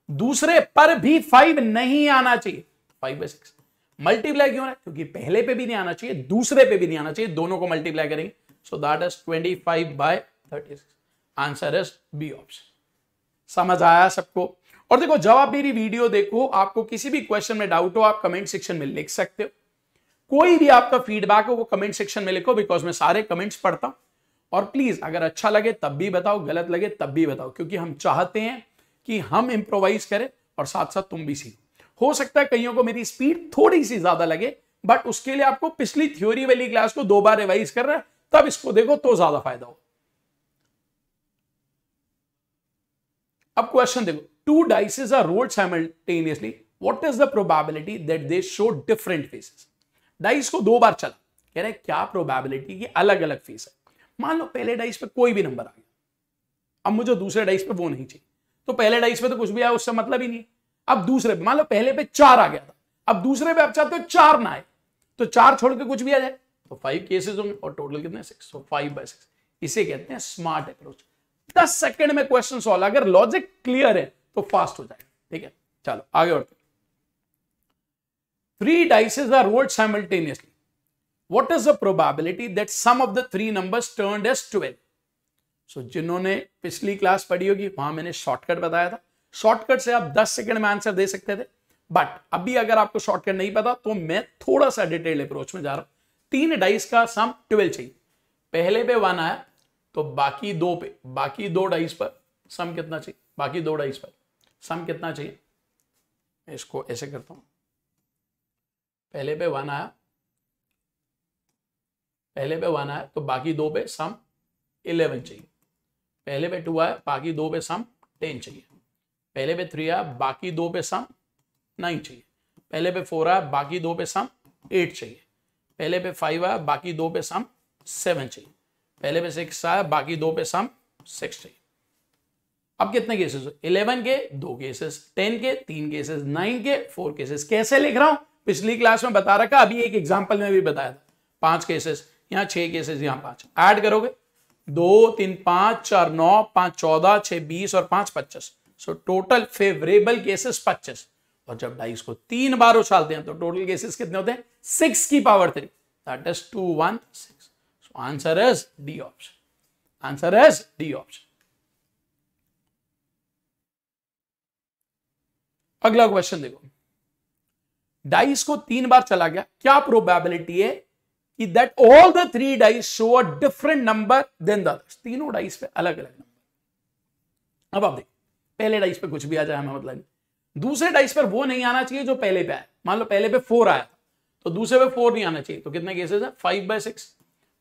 दूसरे पर भी 5 नहीं आना चाहिए, 5/6। मल्टीप्लाई क्यों है? क्योंकि पहले पे भी नहीं आना चाहिए, दूसरे पे भी नहीं आना चाहिए, दोनों को मल्टीप्लाई करेंगे, so that is 25/36। Answer is B option. समझ आया सबको? और देखो, जब आप मेरी वीडियो देखो, आपको किसी भी क्वेश्चन में डाउट हो, आप कमेंट सेक्शन में लिख सकते हो। कोई भी आपका फीडबैक हो वो कमेंट सेक्शन में लिखो, बिकॉज मैं सारे कमेंट्स पढ़ता हूं। और प्लीज अगर अच्छा लगे तब भी बताओ, गलत लगे तब भी बताओ, क्योंकि हम चाहते हैं कि हम इंप्रोवाइज करें और साथ साथ तुम भी सीखो। हो सकता है कईयों को मेरी स्पीड थोड़ी सी ज्यादा लगे, बट उसके लिए आपको पिछली थ्योरी वाली क्लास को 2 बार रिवाइज कर रहा है, तब इसको देखो तो ज्यादा फायदा हो। अब क्वेश्चन देखो, 2 dices are rolled simultaneously. What is the probability that they show different faces? Dice को 2 बार चला, कह रहे क्या प्रोबेबिलिटी की अलग अलग फेस है। मान लो पहले डाइस पे कोई भी नंबर आ गया, अब मुझे दूसरे डाइस पे वो नहीं चाहिए, तो पहले डाइस पे तो कुछ भी आया उससे मतलब ही नहीं। अब दूसरे पे मान लो पहले पे 4 आ गया था, अब दूसरे पे आप चाहते हो 4 ना आए, तो 4 छोड़ के कुछ भी आ जाए, तो 5 केसेस होंगे और टोटल कितने? 6, तो 5/6। इसे कहते हैं स्मार्ट अप्रोच। 10 सेकंड में क्वेश्चन सॉल्व, अगर लॉजिक क्लियर है तो फास्ट हो जाएगा। ठीक है, चलो आगे बढ़ते। 3 dices are rolled simultaneously. What is the probability that sum of the 3 numbers turned as 12? So जिन्होंने पिछली क्लास पढ़ी होगी वहां मैंने शॉर्टकट बताया था, शॉर्टकट से आप 10 सेकंड में आंसर दे सकते थे। बट अभी अगर आपको शॉर्टकट नहीं पता तो मैं थोड़ा सा डिटेल अप्रोच में जा रहा हूं। 3 डाइस का सम 12 चाहिए, पहले पे 1 आया तो बाकी 2 पे, बाकी 2 डाइस पर सम कितना चाहिए? बाकी 2 डाइस पर सम कितना चाहिए? इसको ऐसे करता हूं, पहले पे 1 आया, पहले पे 1 आया तो बाकी 2 पे सम 11 चाहिए, पहले पे 2 आया बाकी 2 पे सम 10 चाहिए, पहले पे 3 आया बाकी 2 पे सम 9 चाहिए, पहले पे 4 आया बाकी 2 पे सम 8 चाहिए, पहले पे 5 आया बाकी 2 पे सम 7 चाहिए, पहले पे 6 आया बाकी 2 पे सम 6 चाहिए। अब कितने केसेस? 11 के 2 केसेस, 10 के 3 केसेस, 9 के 4 केसेस। कैसे लिख रहा हूं? पिछली क्लास में बता रखा, अभी एक एग्जांपल में भी बताया था। 5 केसेस, यहां 6 केसेस, यहां 5। ऐड करोगे 2 3 5 4 9 5 14 6 20 और 5 25। So total favourable cases 25। और जब डाइस को 3 बार उछालते हैं तो टोटल केसेस कितने होते हैं? 6 की power 3, that is 216। So answer is D option. Answer is D option. अगला क्वेश्चन देखो, डाइस को 3 बार चला गया, क्या प्रोबेबिलिटी है कि that all the 3 dice show a different number than the others? तीनों डाइस पे अलग अलग नंबर। अब आप देखो, पहले डाइस पे कुछ भी आ जाए हमें मतलब नहीं, दूसरे डाइस पर वो नहीं आना चाहिए जो पहले पे आया। मान लो पहले पे 4 आया तो दूसरे पे 4 नहीं आना चाहिए, तो कितने केसेस है? 5/6।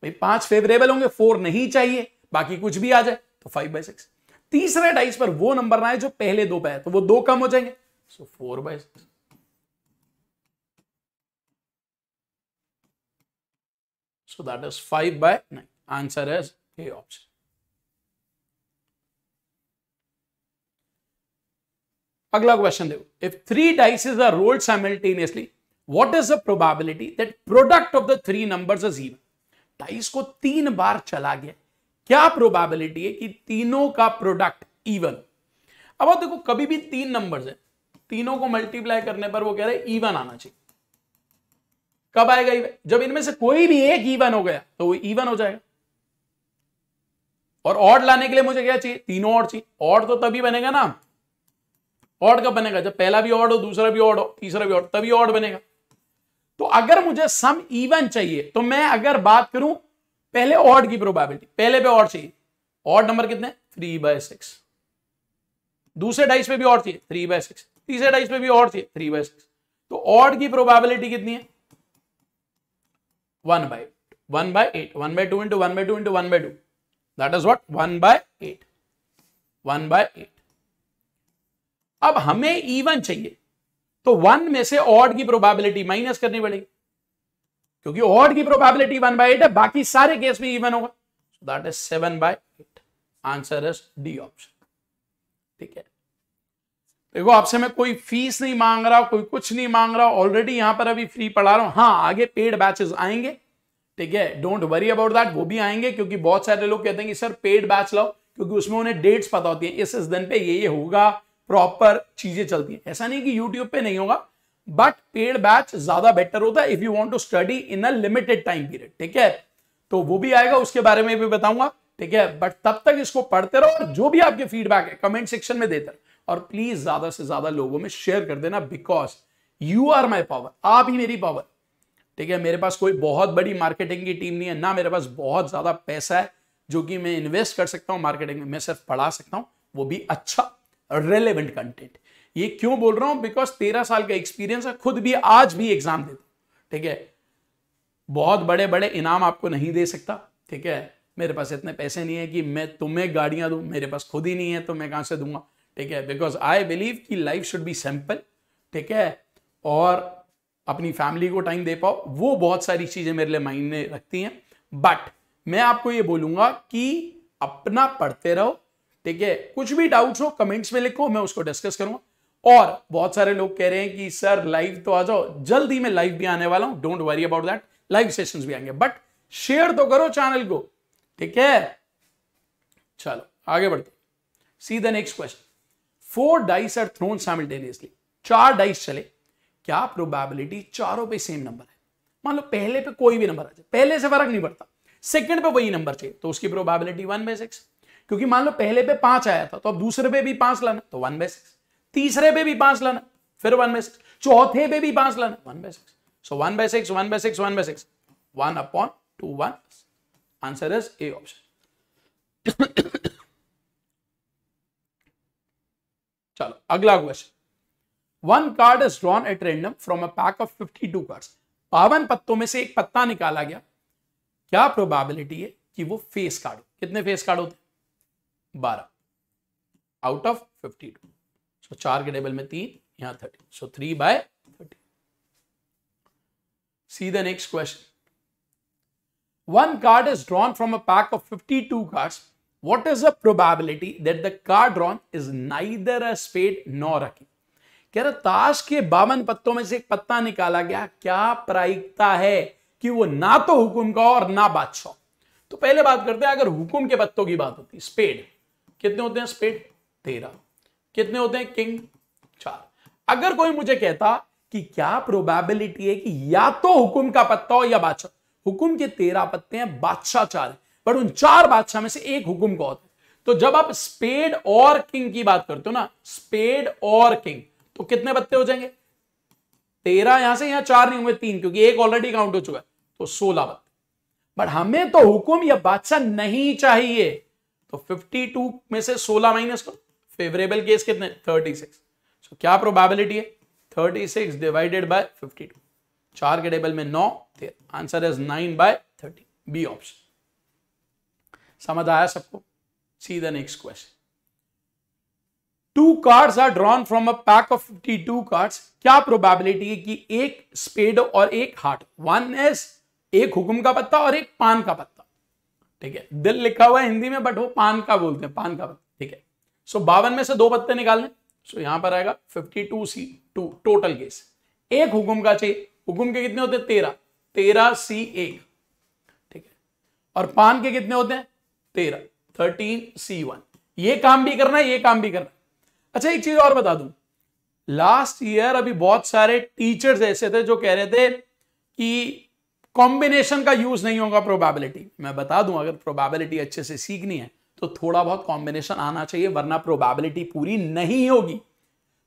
भाई 5 फेवरेबल होंगे, 4 नहीं चाहिए, बाकी कुछ भी आ जाए तो 5/6। तीसरे डाइस पर वो नंबर ना आए जो पहले 2 पे आए, तो वो 2 कम हो जाएंगे, सो 4/6। So that is 5/9. Answer is A option. अगला क्वेश्चन देखो, if 3 dices are rolled simultaneously, what is the probability that product of the three numbers is even. Dice को 3 बार चला गया, क्या प्रोबेबिलिटी है कि तीनों का प्रोडक्ट इवन। अब आप देखो, कभी भी 3 नंबर्स है, तीनों को मल्टीप्लाई करने पर वो कह रहे हैं इवन आना चाहिए। कब आएगा इवन? जब इनमें से कोई भी एक इवन हो गया तो वो इवन हो जाएगा। और ऑड लाने के लिए मुझे क्या चाहिए? तीनों ऑड चाहिए। ऑड तो तभी बनेगा ना, ऑड कब बनेगा? जब पहला भी ऑड हो, दूसरा भी ऑड हो, तीसरा भी ऑड, तभी ऑड बनेगा। तो अगर मुझे सम इवन चाहिए तो मैं अगर बात करूं पहले ऑड की प्रोबेबिलिटी, पहले पे ऑड चाहिए। ऑड नंबर कितने? 3/6। दूसरे डाइस पे भी ऑड चाहिए 3/6, तीसरे डाइस पे भी ऑड चाहिए 3/6। तो ऑड की प्रोबेबिलिटी कितनी है? 1/8, 1/8, 1/2 into 1/2 into 1/2, that is what? 1/8, 1/8। अब हमें इवन चाहिए तो 1 में से ऑड की प्रोबेबिलिटी माइनस करनी पड़ेगी, क्योंकि ऑड की प्रोबेबिलिटी 1/8 है, बाकी सारे केस में इवन होगा। so that is 7/8। Answer is D option. ठीक है, देखो आपसे मैं कोई फीस नहीं मांग रहा, कोई कुछ नहीं मांग रहा, ऑलरेडी यहां पर अभी फ्री पढ़ा रहा हूं। हाँ, आगे पेड बैचेस आएंगे, ठीक है, डोंट वरी अबाउट दैट, वो भी आएंगे, क्योंकि बहुत सारे लोग कहते हैं कि सर पेड बैच लाओ, क्योंकि उसमें उन्हें डेट्स पता होती है, इस दिन पे ये होगा, प्रॉपर चीजें चलती हैं। ऐसा नहीं कि यूट्यूब पे नहीं होगा, बट पेड बैच ज्यादा बेटर होता है if you want to study in a limited time period. ठीक है, तो वो भी आएगा, उसके बारे में भी बताऊंगा। ठीक है, बट तब तक इसको पढ़ते रहो और जो भी आपके फीडबैक है कमेंट सेक्शन में देते रहो, और प्लीज ज्यादा से ज्यादा लोगों में शेयर कर देना, because you are my power, आप ही मेरी पावर। ठीक है, मेरे पास कोई बहुत बड़ी मार्केटिंग की टीम नहीं है, ना मेरे पास बहुत ज्यादा पैसा है जो कि मैं इन्वेस्ट कर सकता हूं मार्केटिंग में, मैं सिर्फ पढ़ा सकता हूं, वो भी अच्छा रेलेवेंट कंटेंट। ये क्यों बोल रहा हूं? बिकॉज 13 साल का एक्सपीरियंस है, खुद भी आज भी एग्जाम देता हूं। ठीक है, बहुत बड़े बड़े इनाम आपको नहीं दे सकता। ठीक है, मेरे पास इतने पैसे नहीं है कि मैं तुम्हें गाड़ियां दूं, मेरे पास खुद ही नहीं है तो मैं कहां से दूंगा। ठीक है, बिकॉज आई बिलीव कि लाइफ शुड बी सिंपल। ठीक है, और अपनी फैमिली को टाइम दे पाओ, वो बहुत सारी चीजें मेरे लिए मायने रखती हैं। बट मैं आपको ये बोलूंगा कि अपना पढ़ते रहो। ठीक है, कुछ भी डाउट्स हो कमेंट्स में लिखो, मैं उसको डिस्कस करूंगा। और बहुत सारे लोग कह रहे हैं कि सर लाइव तो आ जाओ, जल्दी मैं लाइव भी आने वाला हूं, don't worry about that, live sessions भी आएंगे, बट शेयर तो करो चैनल को। ठीक है, चलो आगे बढ़ते, see the next question. 4 dice are thrown simultaneously, 4 dice चले, क्या प्रोबेबिलिटी चारों पे सेम नंबर है? मान लो पहले पे कोई भी नंबर आ जाए, पहले से फर्क नहीं पड़ता, सेकंड पे वही नंबर चाहिए, तो उसकी प्रोबेबिलिटी 1/6। क्योंकि मान लो पहले पे 5 आया था, तो अब दूसरे पे भी 5 लाना, तो 1/6, तीसरे पे भी 5 लाना, फिर 1/6, चौथे पे भी 5 लाना, 1/6। सो 1/6, 1/6, 1/6, 1/2, 1। Answer is A option. चलो अगला question. 1 card is drawn at random from a pack of 52 cards. 52 पत्तों में से एक पत्ता निकाला गया, क्या प्रोबेबिलिटी है कि वो फेस कार्ड हो? कितने फेस कार्ड होते हैं? 12 आउट ऑफ 52। सो 4 के टेबल में 3, यहां 30, सो 3/30। सी the next question. 1 card is drawn from a pack of 52 cards. What is the probability that the card drawn is neither a spade nor a king? कह रहा ताश के 52 पत्तों में से एक पत्ता निकाला गया, क्या प्रायिकता है कि वो ना तो हुकुम का और ना बादशाह? तो पहले बात करते हैं, अगर हुकुम के पत्तों की बात होती है, स्पेड कितने होते हैं? स्पेड 13। कितने होते हैं? किंग 4। अगर कोई मुझे कहता कि क्या प्रोबेबिलिटी है कि या तो हुकुम का पत्ता हो या बादशाह, हुकुम के 13 पत्ते हैं, बादशाह 4 है, पर उन 4 बादशाह में से एक हुकुम का होता है। तो जब आप स्पेड और किंग की बात करते हो ना, स्पेड और किंग, तो कितने पत्ते हो जाएंगे? 13 यहां से, यहां 4 नहीं होंगे, 3, क्योंकि एक ऑलरेडी काउंट हो चुका है, तो 16 पत्ते। बट हमें तो हुकुम या बादशाह नहीं चाहिए, तो 52 में से 16 माइनस करो, फेवरेबल केस कितने? 36। so, क्या प्रोबेबिलिटी है? 36 डिवाइडेड बाय 52, 4 के टेबल में 9, 13। Answer is 9/30, B option. समझ आया सबको? See the next question. 2 cards are drawn from a pack of 52 cards. क्या प्रोबेबिलिटी है कि एक स्पेड और एक हार्ट, 1 इज एक हुकुम का पत्ता और एक पान का पत्ता। ठीक है, दिल लिखा हुआ है हिंदी में, बट वो पान का बोलते हैं, पान का पत्ता। ठीक है, सो 52 में से 2 पत्ते निकालने, सो यहां पर आएगा 52C2 टोटल केस। एक हुकुम का चाहिए, हुकुम के कितने होते हैं 13, 13C1, ठीक है। और पान के कितने होते हैं 13, 13C1। ये काम भी करना है, ये काम भी करना है। अच्छा एक चीज और बता दूं, लास्ट ईयर अभी बहुत सारे टीचर्स ऐसे थे जो कह रहे थे कि कॉम्बिनेशन का यूज नहीं होगा प्रोबेबिलिटी। मैं बता दूं, अगर प्रोबेबिलिटी अच्छे से सीखनी है तो थोड़ा बहुत कॉम्बिनेशन आना चाहिए, वरना प्रोबेबिलिटी पूरी नहीं होगी।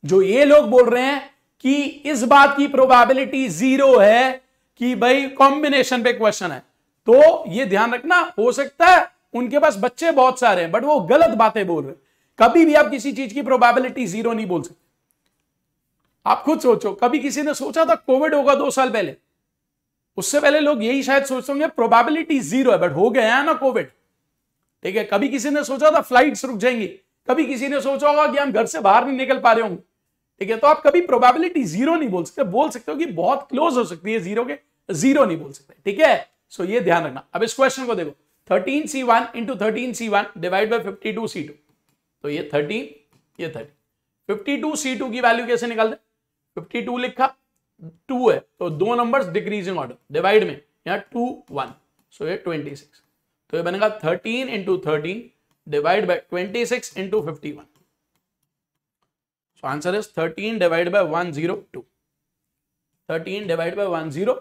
जो ये लोग बोल रहे हैं कि इस बात की प्रोबेबिलिटी 0 है कि भाई कॉम्बिनेशन पे क्वेश्चन है, तो ये ध्यान रखना, हो सकता है उनके पास बच्चे बहुत सारे हैं बट वो गलत बातें बोल रहे हैं। कभी भी आप किसी चीज की प्रोबेबिलिटी 0 नहीं बोल सकते। आप खुद सोचो, कभी किसी ने सोचा था कोविड होगा 2 साल पहले? उससे पहले लोग यही शायद सोचते होंगे प्रोबेबिलिटी 0 है, बट हो गया है ना कोविड, ठीक है। कभी किसी ने सोचा था फ्लाइट्स रुक जाएंगी, कभी किसी ने सोचा होगा कि हम घर से बाहर नहीं निकल पा रहे होंगे, ठीक है। तो आप कभी प्रोबेबिलिटी 0 नहीं बोल सकते, बोल सकते हो कि बहुत क्लोज हो सकती है 0 के, 0 नहीं बोल सकते, ठीक है। सो ये ध्यान रखना। अब इस क्वेश्चन को देखो, 13C1 into 13C1 divide by 52C2, तो ये 13, ये 30, 52C2 की वैल्यू कैसे निकालते? 52 लिखा, 2 है तो दो नंबर्स डिक्रीजिंग ऑर्डर, डिवाइड में यहां 2 1, सो ये 26, तो ये बनेगा 13 into 13 divide by 26 into 51। So answer is 13 divide by 102, 13 divide by 102,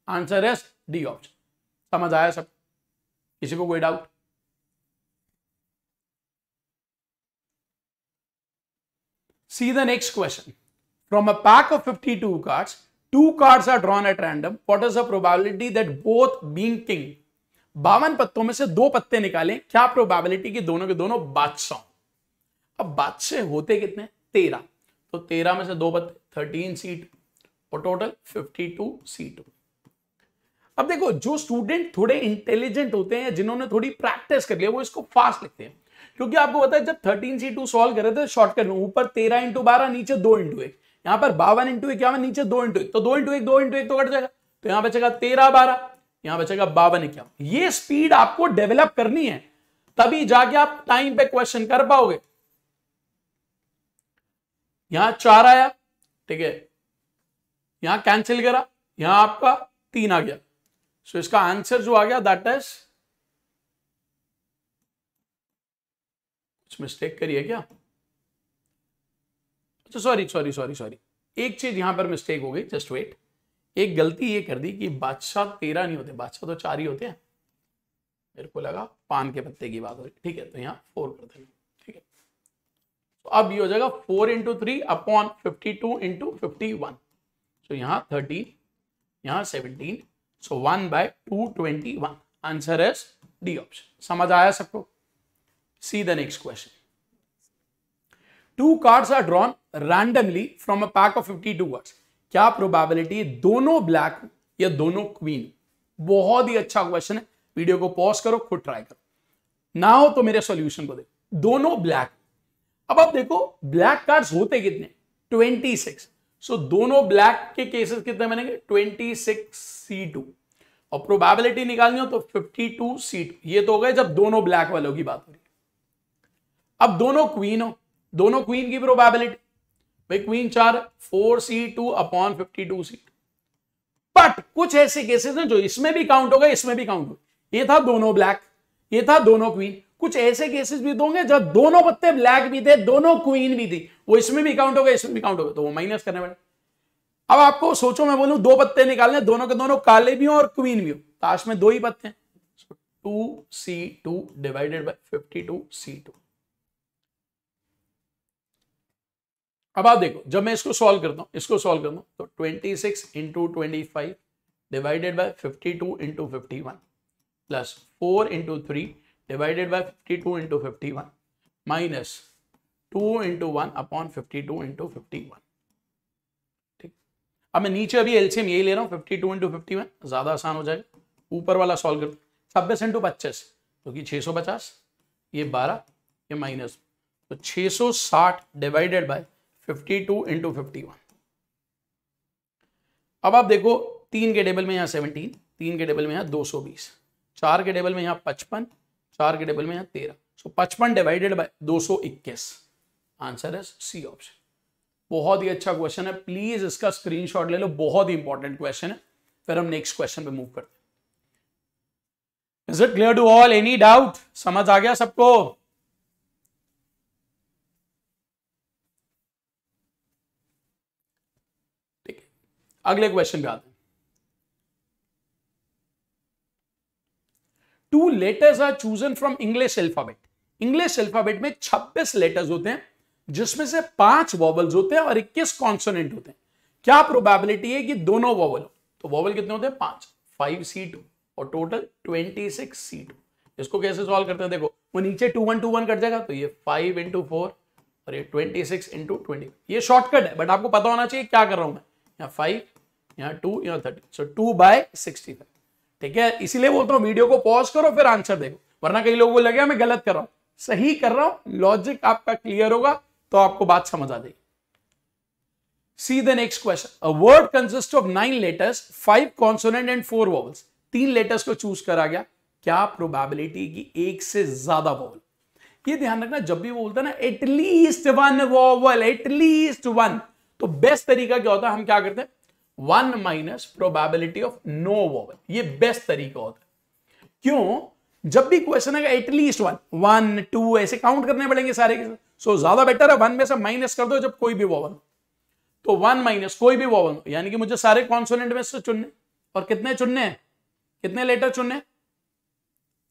answer is D option. समझ आया सब? किसी को कोई doubt? See the next question. From a pack of 52 cards, 2 cards are drawn at random. What is the probability that both being king? 52 पत्तों में से 2 पत्ते निकालें, क्या प्रोबेबिलिटी कि दोनों के दोनों बादशाह? अब बादशाह होते कितने? 13, तो 13 में से 2 पत्ते 13C2 और टोटल 52C2। अब देखो, जो स्टूडेंट थोड़े इंटेलिजेंट होते हैं, जिन्होंने थोड़ी प्रैक्टिस कर लिया, वो इसको फास्ट लिखते हैं, क्योंकि आपको पता है जब 13C2 सॉल्व कर रहे थे शॉर्टकट में, ऊपर 13 इंटू 12, नीचे 2 इंटू 1, यहां पर 52 इंटू 51, नीचे 2 इंटू 1, तो 2 इंटू 1, 2 इंटू 1 तो कट जाएगा, तो यहां बचेगा 13 12, यहां बचेगा 52 51। ये स्पीड आपको डेवलप करनी है, तभी जाके आप टाइम पे क्वेश्चन कर पाओगे। यहां 4 आया, ठीक है, यहां कैंसिल करा, यहां आपका 3 आ गया, सो इसका आंसर जो आ गया दैट इज, कुछ मिस्टेक करी है क्या? अच्छा सॉरी, एक चीज यहां पर मिस्टेक हो गई, जस्ट वेट। एक गलती ये कर दी कि बादशाह 13 नहीं होते, बादशाह तो 4 ही होते हैं, मेरे को लगा पान के पत्ते की बात हो रही, ठीक है, तो यहां 4 कर देंगे, ठीक है। तो अब ये हो जाएगा 4 इंटू 3 अपॉन 52 इंटू 51, सो यहां 13, यहां 17, सो 1/221, आंसर इज डी ऑप्शन। समझ आया सबको? See the next question. 2 cards are drawn randomly from a pack of 52 cards. क्या प्रोबेबिलिटी दोनों ब्लैक या दोनों क्वीन? बहुत ही अच्छा क्वेश्चन है, वीडियो को पॉज करो, खुद ट्राई करो। ना हो तो मेरे सॉल्यूशन को देखो। दोनों ब्लैक, अब आप देखो ब्लैक कार्ड्स होते कितने? 26, सो दोनों ब्लैक के केसेस कितने बनेंगे? 26C2, और प्रोबेबिलिटी निकालनी हो तो 52C2। ये तो हो गए जब दोनों ब्लैक वालों की बात हो रही है। अब दोनों क्वीन हो, दोनों क्वीन की प्रोबेबिलिटी, भाई queen 4, 4C2 upon 52C2। But कुछ ऐसे केसेस हैं जो इसमें भी काउंट हो गए, इसमें भी काउंट हो, ये था दोनों ब्लैक, ये था दोनों क्वीन। कुछ ऐसे केसेस भी होंगे जब दोनों पत्ते ब्लैक भी थे, दोनों क्वीन भी थी, वो इसमें भी काउंट हो गए, इसमें भी काउंट हो गए, तो वो माइनस करने पड़े। अब आपको सोचो, मैं बोलूं 2 पत्ते निकालने, दोनों के दोनों काले भी हो और क्वीन भी हो, ताश में 2 ही पत्ते हैं, 2C2 डिवाइडेड बाय 52C2। अब आप देखो, जब मैं इसको सॉल्व करता हूं, इसको सॉल्व करता हूं, तो 26 into 25 divided by 52 into 51 plus 4 into 3 divided by 52 into 51 minus 2 into 1 upon 52 into 51। ठीक, अब मैं नीचे अभी एलसीएम यही ले रहा हूं, 52 इंटू 51, ज्यादा आसान हो जाएगा। ऊपर वाला सॉल्व करता हूं, 26 इंटू 25 क्योंकि 650, ये 12, ये माइनस, तो 660 डिवाइडेड बाय 52 इंटू 51। अब आप देखो, 3 के टेबल में यहां 17, 3 के टेबल में यहां 220, 4 के टेबल में यहां 55, 4 के टेबल में यहां 13, so 55 divided by 221, answer is C option. बहुत ही अच्छा क्वेश्चन है, प्लीज इसका स्क्रीनशॉट ले लो, बहुत ही इंपॉर्टेंट क्वेश्चन है। फिर हम नेक्स्ट क्वेश्चन पे मूव करते हैं। Is it clear to all? Any doubt? समझ आ गया सबको? ठीक है, अगले क्वेश्चन पे आते हैं। Two letters are chosen from English alphabet. English alphabet में 26 लेटर्स होते हैं, जिसमें से 5 वॉवल्स होते हैं और 21 कॉन्सोनेंट होते हैं। क्या प्रोबेबिलिटी है कि दोनों वॉवल हो? तो वॉवल कितने होते हैं? 5, 5C2 और टोटल 26C2। इसको कैसे सॉल्व करते हैं? देखो, वो नीचे 2 1 2 1 कट जाएगा, तो ये 5 × 4 और ये 26 × 20। ये शॉर्टकट है, बट आपको पता होना चाहिए क्या कर रहा हूं मैं। यहाँ 5, यहाँ 2, यहाँ 30, सो 2/65। ठीक है, इसीलिए बोलता हूं वीडियो को पॉज करो फिर आंसर देखो, वरना कई लोगों को लगे मैं गलत कर रहा हूं। सही कर रहा हूं, लॉजिक आपका क्लियर होगा तो आपको बात समझ आ जाएगी। See the next question. A word consists of 9 letters, 5 consonant and 4 vowels. 3 letters को चूज करा गया। क्या प्रोबेबिलिटी की एक से ज्यादा वॉवल? ये ध्यान रखना, जब भी वो बोलता है ना एटलीस्ट 1 वॉवल, एटलीस्ट 1, तो बेस्ट तरीका क्या होता है? हम क्या करते हैं? 1 minus probability of no vowel. ये बेस्ट तरीका होता है। क्यों? जब भी क्वेश्चन है एटलीस्ट 1, 1 2 ऐसे काउंट करने पड़ेंगे सारे के। सो ज्यादा बेटर है 1 में से माइनस कर दो जब कोई भी वॉवल। तो 1 माइनस कोई भी वॉवल, यानी कि मुझे सारे कॉन्सोनेंट में से चुनने, और कितने चुनने हैं? कितने लेटर चुनने?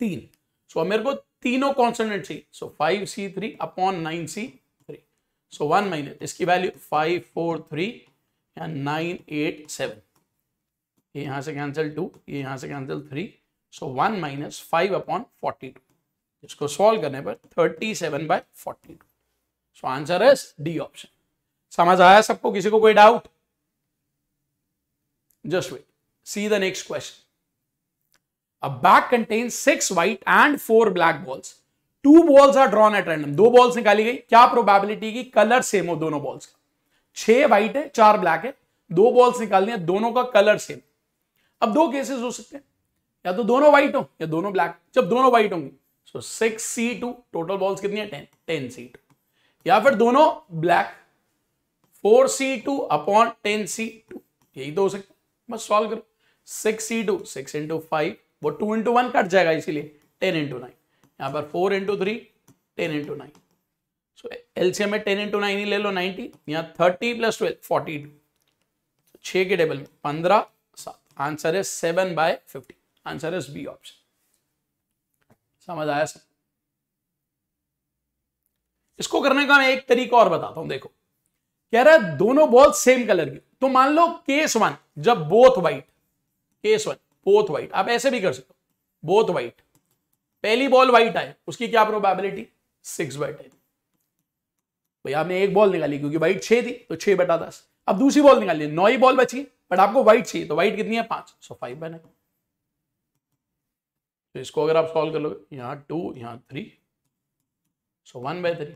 3। सो मेरे को तीनों कॉन्सोनेंट चाहिए। सो 5C3 अपॉन 9C3। सो 1 माइनस इसकी वैल्यू 5 4 3 या 9 8 7। ये यहां से कैंसिल 2, ये यहां से कैंसिल 3। सो 1 माइनस 5 अपॉन 42। इसको सॉल्व करने पर 37/42। सो आंसर है डी ऑप्शन। समझ आया सबको? किसी को कोई doubt? Just wait, see the next question. A bag contains 6 white and 4 black balls. 2 balls are drawn at random. 2 balls निकाली गई। क्या प्रोबेबिलिटी की कलर सेम हो दोनों बॉल्स का? 6 व्हाइट है, 4 ब्लैक है, 2 बॉल्स निकालनी है, दोनों का कलर सेम। अब 2 केसेस हो सकते हैं, या तो दोनों व्हाइट हो या दोनों ब्लैक। जब दोनों व्हाइट होंगी सो 6C2, टोटल बॉल्स कितनी है? 10C2। या फिर दोनों ब्लैक, 4C2 अपॉन 10C2। यही तो हो सकता है। बस सॉल्व करो। 6C2 6 × 5, वो 2 × 1 कट जाएगा, इसीलिए 10 × 9। यहां पर 4 × 3 10 × 9। सो एलसीएम में 10 × 9 ही ले लो, 90। यहां 30 + 12 42। 6 के टेबल में 15 7। आंसर है 7/50। आंसर है बी ऑप्शन। समझ आया सब? इसको करने का मैं एक तरीका और बताता हूं। देखो, कह रहा है दोनों बॉल सेम कलर की, तो मान लो केस 1 जब both white, case 1 both white, आप ऐसे भी कर सकते हो, बोथ व्हाइट, पहली बॉल व्हाइट आए, उसकी क्या प्रोबेबिलिटी? 6/10। भाई आपने एक बॉल निकाली क्योंकि व्हाइट 6 थी, तो 6/10। अब दूसरी बॉल निकाली, 9 ही बॉल बची, बट आपको व्हाइट चाहिए, तो व्हाइट कितनी है? 5, सो 5/9। तो इसको अगर आप सॉल्व कर लोगे, यहां 2 यहां 3, सो 1/3।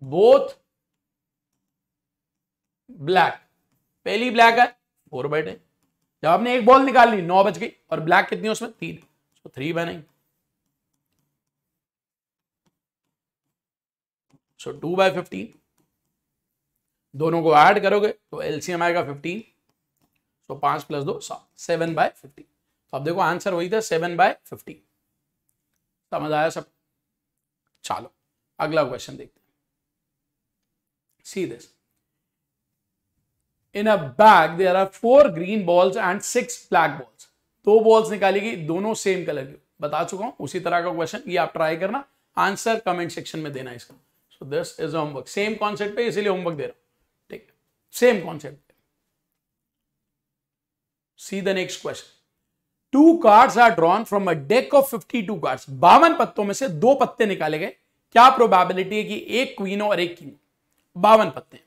बोथ ब्लैक, पहली ब्लैक है 4/10। जब आपने एक बॉल निकाल ली, 9 बच गई, और ब्लैक कितनी है उसमें? 3, सो 3/9। सो 2/15। दोनों को ऐड करोगे तो एलसीएम आएगा 15। सो 5 + 2 7, 7/50। तो अब देखो आंसर वही था, 7/50। समझ आया सब? चलो अगला क्वेश्चन देखते हैं। See this. In a bag there are 4 green balls and 6 black balls. 2 balls निकाली गई, दोनों सेम कलर की। बता चुका हूं उसी तरह का क्वेश्चन, ये आप ट्राई करना, आंसर कमेंट सेक्शन में देना इसका। So this is homework, same concept पे इसीलिए होमवर्क दे रहा हूं। ठीक है, same concept. See the next question. 2 cards are drawn from a deck of 52 cards. 52 पत्तों में से 2 पत्ते निकाले गए। क्या प्रोबेबिलिटी है कि एक क्वीन और एक किंग? 52 पत्ते।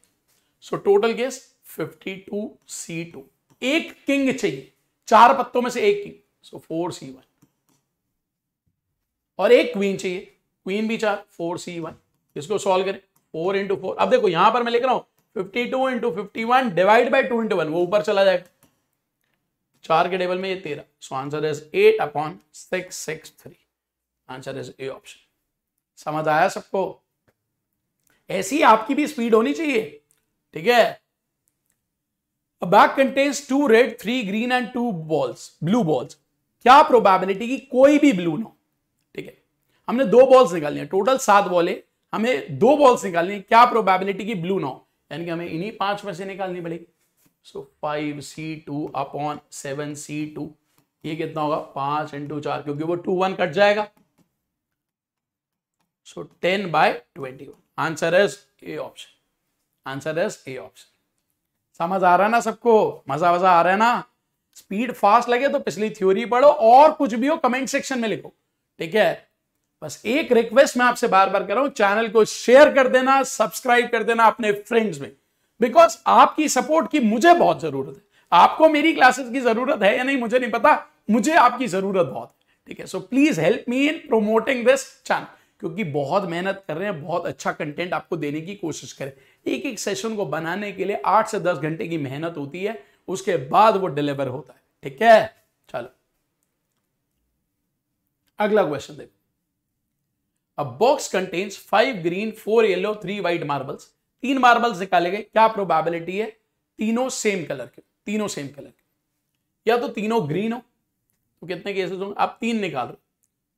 So total case 52C2। एक किंग चाहिए, 4 पत्तों में से एक किंग, सो 4C1। और एक क्वीन चाहिए, क्वीन भी 4, 4C1। इसको सॉल्व करें, 4 × 4। अब देखो यहां पर मैं लिख रहा हूं 52 × 51 डिवाइड बाय 2 × 1, वो ऊपर चला जाएगा। 4 के टेबल में ये 13। सो answer is 8/663। Answer is A option. समझ आया सबको? ऐसी आपकी भी स्पीड होनी चाहिए, ठीक है। A bag contains 2 red, 3 green and 2 balls, blue balls. क्या प्रोबेबिलिटी की कोई भी ब्लू ना हो, ठीक है। हमने 2 बॉल्स निकालनी है, टोटल 7 बॉल है, हमें 2 बॉल्स निकालनी है, क्या प्रोबेबिलिटी की ब्लू ना हो, यानी कि हमें इन्हीं 5 में से निकालनी पड़ेगी। सो 5C2 अपॉन 7C2, ये कितना होगा 5 × 4, क्योंकि वो 2 1 कट जाएगा। सो 10/21। Answer is A option, answer is A option. समझ आ रहा है ना सबको, मजा आ रहा है ना। स्पीड फास्ट लगे तो पिछली थ्योरी पढ़ो, और कुछ भी हो कमेंट सेक्शन में लिखो, ठीक है। बस एक रिक्वेस्ट मैं आपसे बार बार कर रहा हूं, चैनल को शेयर कर देना, सब्सक्राइब कर देना अपने फ्रेंड्स में, बिकॉज आपकी सपोर्ट की मुझे बहुत जरूरत है। आपको मेरी क्लासेस की जरूरत है या नहीं मुझे नहीं पता, मुझे आपकी जरूरत बहुत है, ठीक है। So please help me in promoting this channel, क्योंकि बहुत मेहनत कर रहे हैं, बहुत अच्छा कंटेंट आपको देने की कोशिश करें। एक एक सेशन को बनाने के लिए 8 से 10 घंटे की मेहनत होती है, उसके बाद वो डिलीवर होता है, ठीक है। चलो अगला क्वेश्चन देखो। अ box contains 5 green 4 yellow 3 white marbles. 3 marbles निकाले गए, क्या प्रोबेबिलिटी है तीनों सेम कलर के, तीनों सेम कलर के। या तो तीनों ग्रीन हो तो कितने केसेस होंगे, आप 3 निकाल रहे हो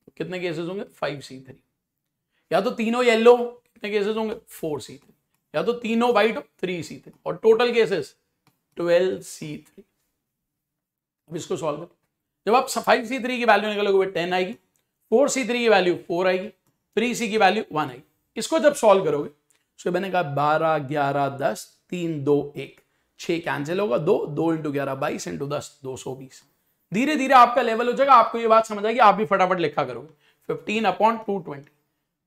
तो कितने केसेस होंगे 5C3। या तो तीनों येलो, कितने केसेस होंगे 4C3। या तो तीनों व्हाइट हो 3C3, और टोटल केसेस 12C3। अब इसको सॉल्व करो। जब आप 5C3 की वैल्यू निकालोगे 10 आएगी, 4C3 की वैल्यू 4 आएगी, 3C की वैल्यू 1 आएगी। इसको जब सॉल्व करोगे तो बनेगा 12 11 10 3 2 1, 6 कैंसिल होगा, 2 2 × 11 22 × 10 220। धीरे धीरे आपका लेवल हो जाएगा, आपको ये बात समझ आएगी, आप भी फटाफट लिखा करोगे। 15/220,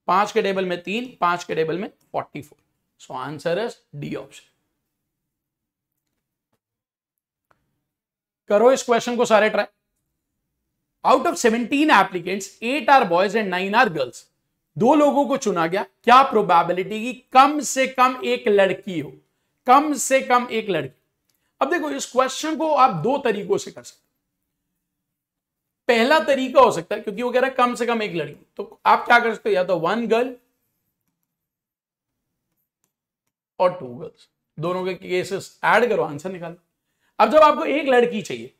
5 के टेबल में 3, 5 के टेबल में 44। So answer is D option. करो इस क्वेश्चन को सारे try. Out of 17 applicants 8 are boys and 9 are girls. 2 लोगों को चुना गया, क्या प्रोबेबिलिटी की कम से कम एक लड़की हो, कम से कम एक लड़की। अब देखो इस क्वेश्चन को आप 2 तरीकों से कर सकते हो। पहला तरीका हो सकता है, क्योंकि वो कह रहा है कम से कम एक लड़की, तो आप क्या कर सकते हो, या तो 1 गर्ल और 2 गर्ल्स, दोनों के केसेस ऐड करो, आंसर निकालो। अब जब आपको एक लड़की चाहिए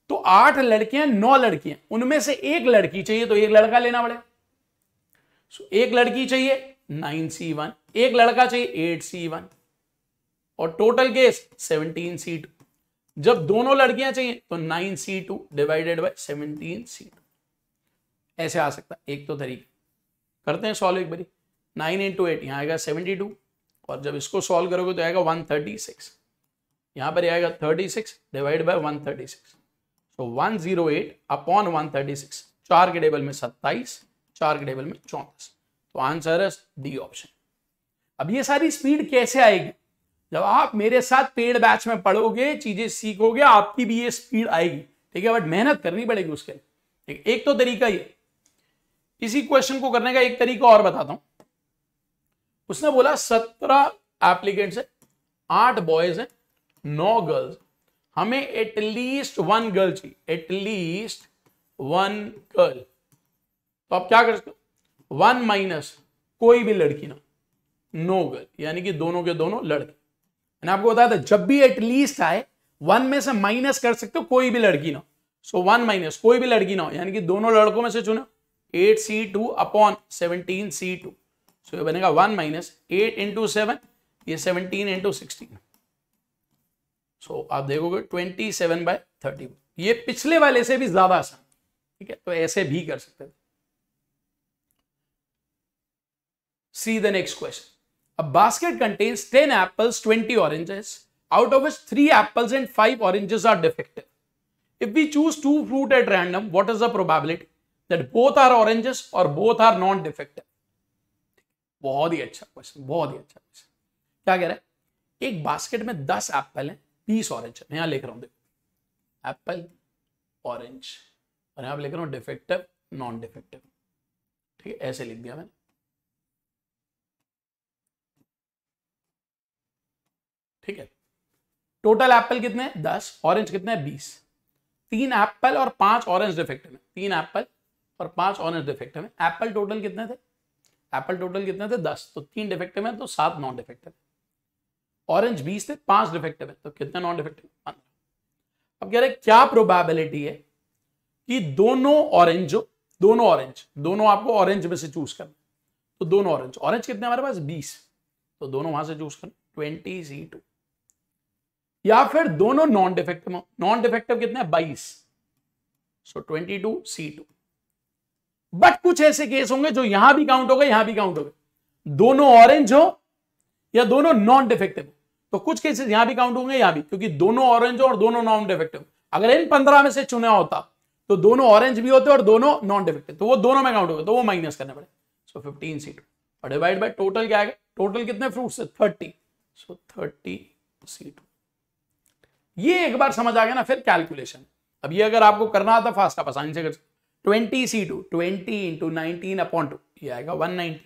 तो 8 लड़कियां 9 लड़कियां, उनमें से एक लड़की चाहिए तो एक लड़का लेना पड़ेगा। एक लड़की चाहिए 9C1, एक लड़का चाहिए 8C1, और टोटल केस 17C2। जब दोनों लड़कियां चाहिए तो 9C2 डिवाइडेड बाय 17C2। ऐसे आ सकता है एक तो तरीका। करते हैं सॉल्व एक बारी। 9 × 8 यहां आएगा 72, और जब इसको सॉल्व करोगे तो आएगा 136। यहां पर आएगा 36 डिवाइड बाय 136। सो 108 अपॉन 136, 4 के टेबल में 27, 4 के टेबल में 34। तो आंसर है डी ऑप्शन। अब ये सारी स्पीड कैसे आएगी, जब आप मेरे साथ पेड बैच में पढ़ोगे, चीजें सीखोगे, आपकी भी ये स्पीड आएगी, ठीक है। बट मेहनत करनी पड़ेगी उसके लिए, ठीक। एक तो तरीका ये, इसी क्वेश्चन को करने का एक तरीका और बताता हूं। उसने बोला 17 एप्लीकेंट्स है, 8 बॉयज है, 9 गर्ल्स, हमें एटलीस्ट 1 गर्ल चाहिए, एटलीस्ट 1 गर्ल। तो आप क्या कर सकते हो, 1 माइनस कोई भी लड़की ना, नो गर्ल, यानी कि दोनों के दोनों लड़के। मैंने आपको बताया था जब भी एटलीस्ट आए 1 में से माइनस कर सकते हो कोई भी लड़की ना। सो 1 माइनस कोई भी लड़की ना हो, यानी कि दोनों लड़कों में से चुनो 8C2 अपॉन 17C2। सो ये बनेगा 1 माइनस 8 × 7, ये 17 × 16। सो आप देखोगे 27/30। ये पिछले वाले से भी ज्यादा आसान, ठीक है। तो ऐसे भी कर सकते हैं। See the next question. A basket contains 10 apples, 20 oranges, out of which 3 apples and 5 oranges are defective. If we choose 2 fruit at random, what is the probability that both are oranges or both are non-defective? बहुत ही अच्छा question, बहुत ही अच्छा question. क्या कह रहा है, एक बास्केट में 10 एप्पल है, 20 ऑरेंज है। मैं यहां लिख रहा हूं, देखो एप्पल, ऑरेंज, और यहां लिख रहा हूं डिफेक्टिव, नॉन डिफेक्टिव, ठीक है। ऐसे लिख दिया मैंने, ठीक है। टोटल एप्पल कितने हैं 10, ऑरेंज कितने हैं 20। 3 एप्पल और 5 ऑरेंज डिफेक्टिव है, 3 एप्पल और 5 ऑरेंज डिफेक्टिव है। एप्पल टोटल कितने थे, एप्पल टोटल कितने थे 10, तो 3 डिफेक्टिव है तो 7 नॉन डिफेक्टिव। ऑरेंज 20 थे, 5 डिफेक्टिव है तो कितने नॉन डिफेक्टिव 15। अब कह रहे क्या प्रोबेबिलिटी है कि दोनों आपको ऑरेंज में से चूज करना, तो दोनों ऑरेंज कितने हमारे पास 20, तो दोनों वहां से चूज करना 20C2, या फिर दोनों नॉन डिफेक्टिव कितने 22, सो 22C2। बट कुछ ऐसे केस होंगे जो यहां भी काउंट हो गए, यहां भी काउंट हो गए, दोनों ऑरेंज हो या दोनों नॉन डिफेक्टिव, तो कुछ केसेस यहां भी काउंट होंगे, यहां भी, क्योंकि दोनों ऑरेंज हो और दोनों नॉन डिफेक्टिव। अगर इन 15 में से चुना होता तो दोनों ऑरेंज भी होते और दोनों नॉन डिफेक्टिव, तो वो दोनों में काउंट हो गए, तो वो माइनस करने पड़े। सो 15C2 और डिवाइड बाय टोटल क्या आएगा, टोटल कितने फ्रूट्स है 30, सो 30C2। ये एक बार समझ आ गया ना, फिर कैलकुलेशन। अब ये अगर आपको करना आता फास्ट, आप आसानी से कर सकते। 20C2 20 इंटू 19/2, ये आएगा 190।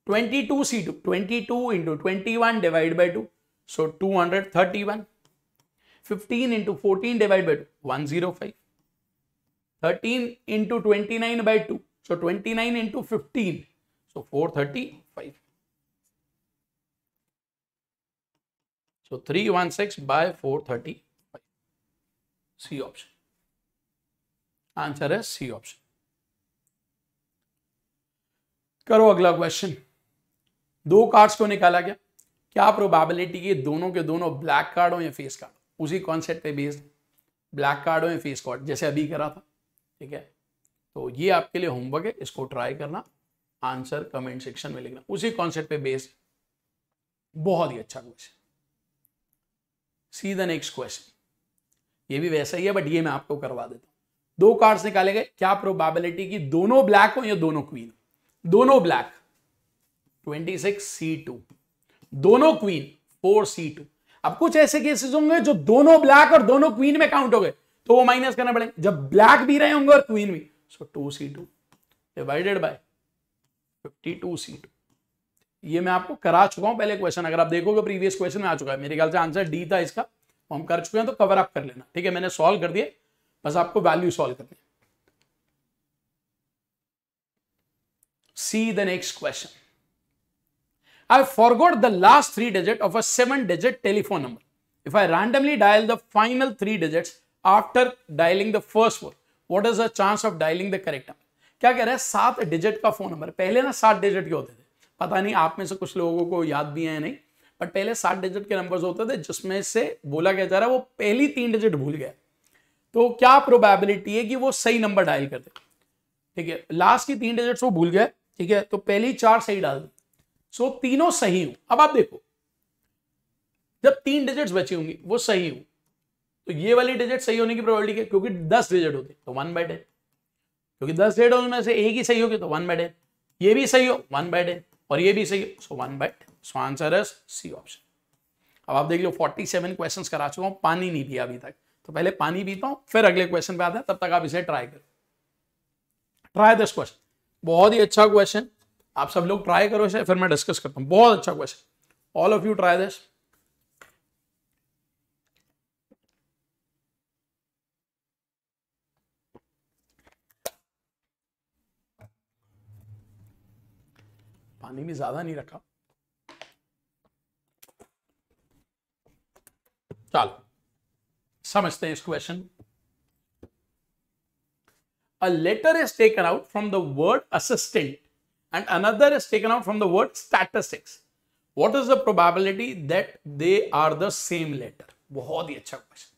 22C2 22 into 21 divide by 2, so 231। 15 into 14 divide by 2 105। 13 into 29 by 2, so 29 into 15, so 435। So 316 by 435. C option. Answer is C option. करो अगला क्वेश्चन। 2 कार्ड्स को निकाला गया, क्या प्रोबेबिलिटी की दोनों के दोनों ब्लैक कार्ड हो या फेस कार्ड, उसी कॉन्सेप्ट पे बेस्ड, ब्लैक कार्ड हो या फेस कार्ड, जैसे अभी करा था, ठीक है। तो ये आपके लिए होमवर्क है, इसको ट्राई करना, आंसर कमेंट सेक्शन में लिखना, उसी कॉन्सेप्ट पे बेस्ड, बहुत ही अच्छा question. C the next question, ये भी वैसा ही है बट ये मैं आपको करवा देता हूं। 2 कार्ड्स निकाले गए, क्या प्रोबेबिलिटी की दोनों ब्लैक हो या दोनों क्वीन, दोनों ब्लैक 26C2, दोनों क्वीन 4C2। अब कुछ ऐसे केसेस होंगे जो दोनों ब्लैक और दोनों क्वीन में काउंट हो गए, तो वो माइनस करना पड़ेगा, जब ब्लैक भी रहे होंगे और क्वीन भी, सो 2C2 डिवाइडेड बाय 52C2। ये मैं आपको करा चुका हूं पहले क्वेश्चन, अगर आप देखोगे प्रीवियस क्वेश्चन में आ चुका है, मेरे ख्याल से आंसर डी था इसका, हम कर चुके हैं, तो कवर अप कर लेना, ठीक है। मैंने सॉल्व कर दिए, बस आपको वैल्यू सॉल्व करनी है। सी the next question, I forgot the last 3 digits of a 7-digit telephone number. If I randomly dial the final 3 digits after dialing the first 4, what is the chance of dialing the correct number? क्या कह रहा है, 7 digit का phone number, पहले ना 7 digit के होते थे, पता नहीं आप में से कुछ लोगों को याद भी है नहीं, बट पहले 7 डिजिट के नंबर्स होते थे, जिसमें से बोला क्या जा रहा है वो पहली 3 डिजिट भूल गया, तो क्या प्रोबेबिलिटी है कि वो सही नंबर डायल कर दे, ठीक है। लास्ट की 3 डिजिट्स वो भूल गए, ठीक है, तो पहली 4 सही डाल दे, सो तीनों सही हो। अब आप देखो, जब 3 डिजिट्स बची होंगी वो सही हो, तो ये वाली डिजिट सही होने की प्रोबेबिलिटी क्या, क्योंकि 10 डिजिट होती तो 1/10, क्योंकि 10 डिजिट में से एक ही सही होगी तो 1/10, ये भी सही हो 1/10 और ये भी सही हो, so 1/10। So answer is C option. अब आप देख लो 47 क्वेश्चंस करा चुका हूं, पानी नहीं पिया अभी तक, तो पहले पानी पीता हूं फिर अगले क्वेश्चन पे आते हैं, तब तक आप इसे ट्राई करो। ट्राई दिस क्वेश्चन, बहुत ही अच्छा क्वेश्चन, आप सब लोग ट्राई करो इसे, फिर मैं डिस्कस करता हूं। बहुत अच्छा question, all of you try this. पानी भी ज्यादा नहीं रखा, चलो समझते हैं इस question. A letter is taken out from the word assistant and another is taken out from the word statistics. What is the probability that they are the same letter? बहुत ही अच्छा क्वेश्चन।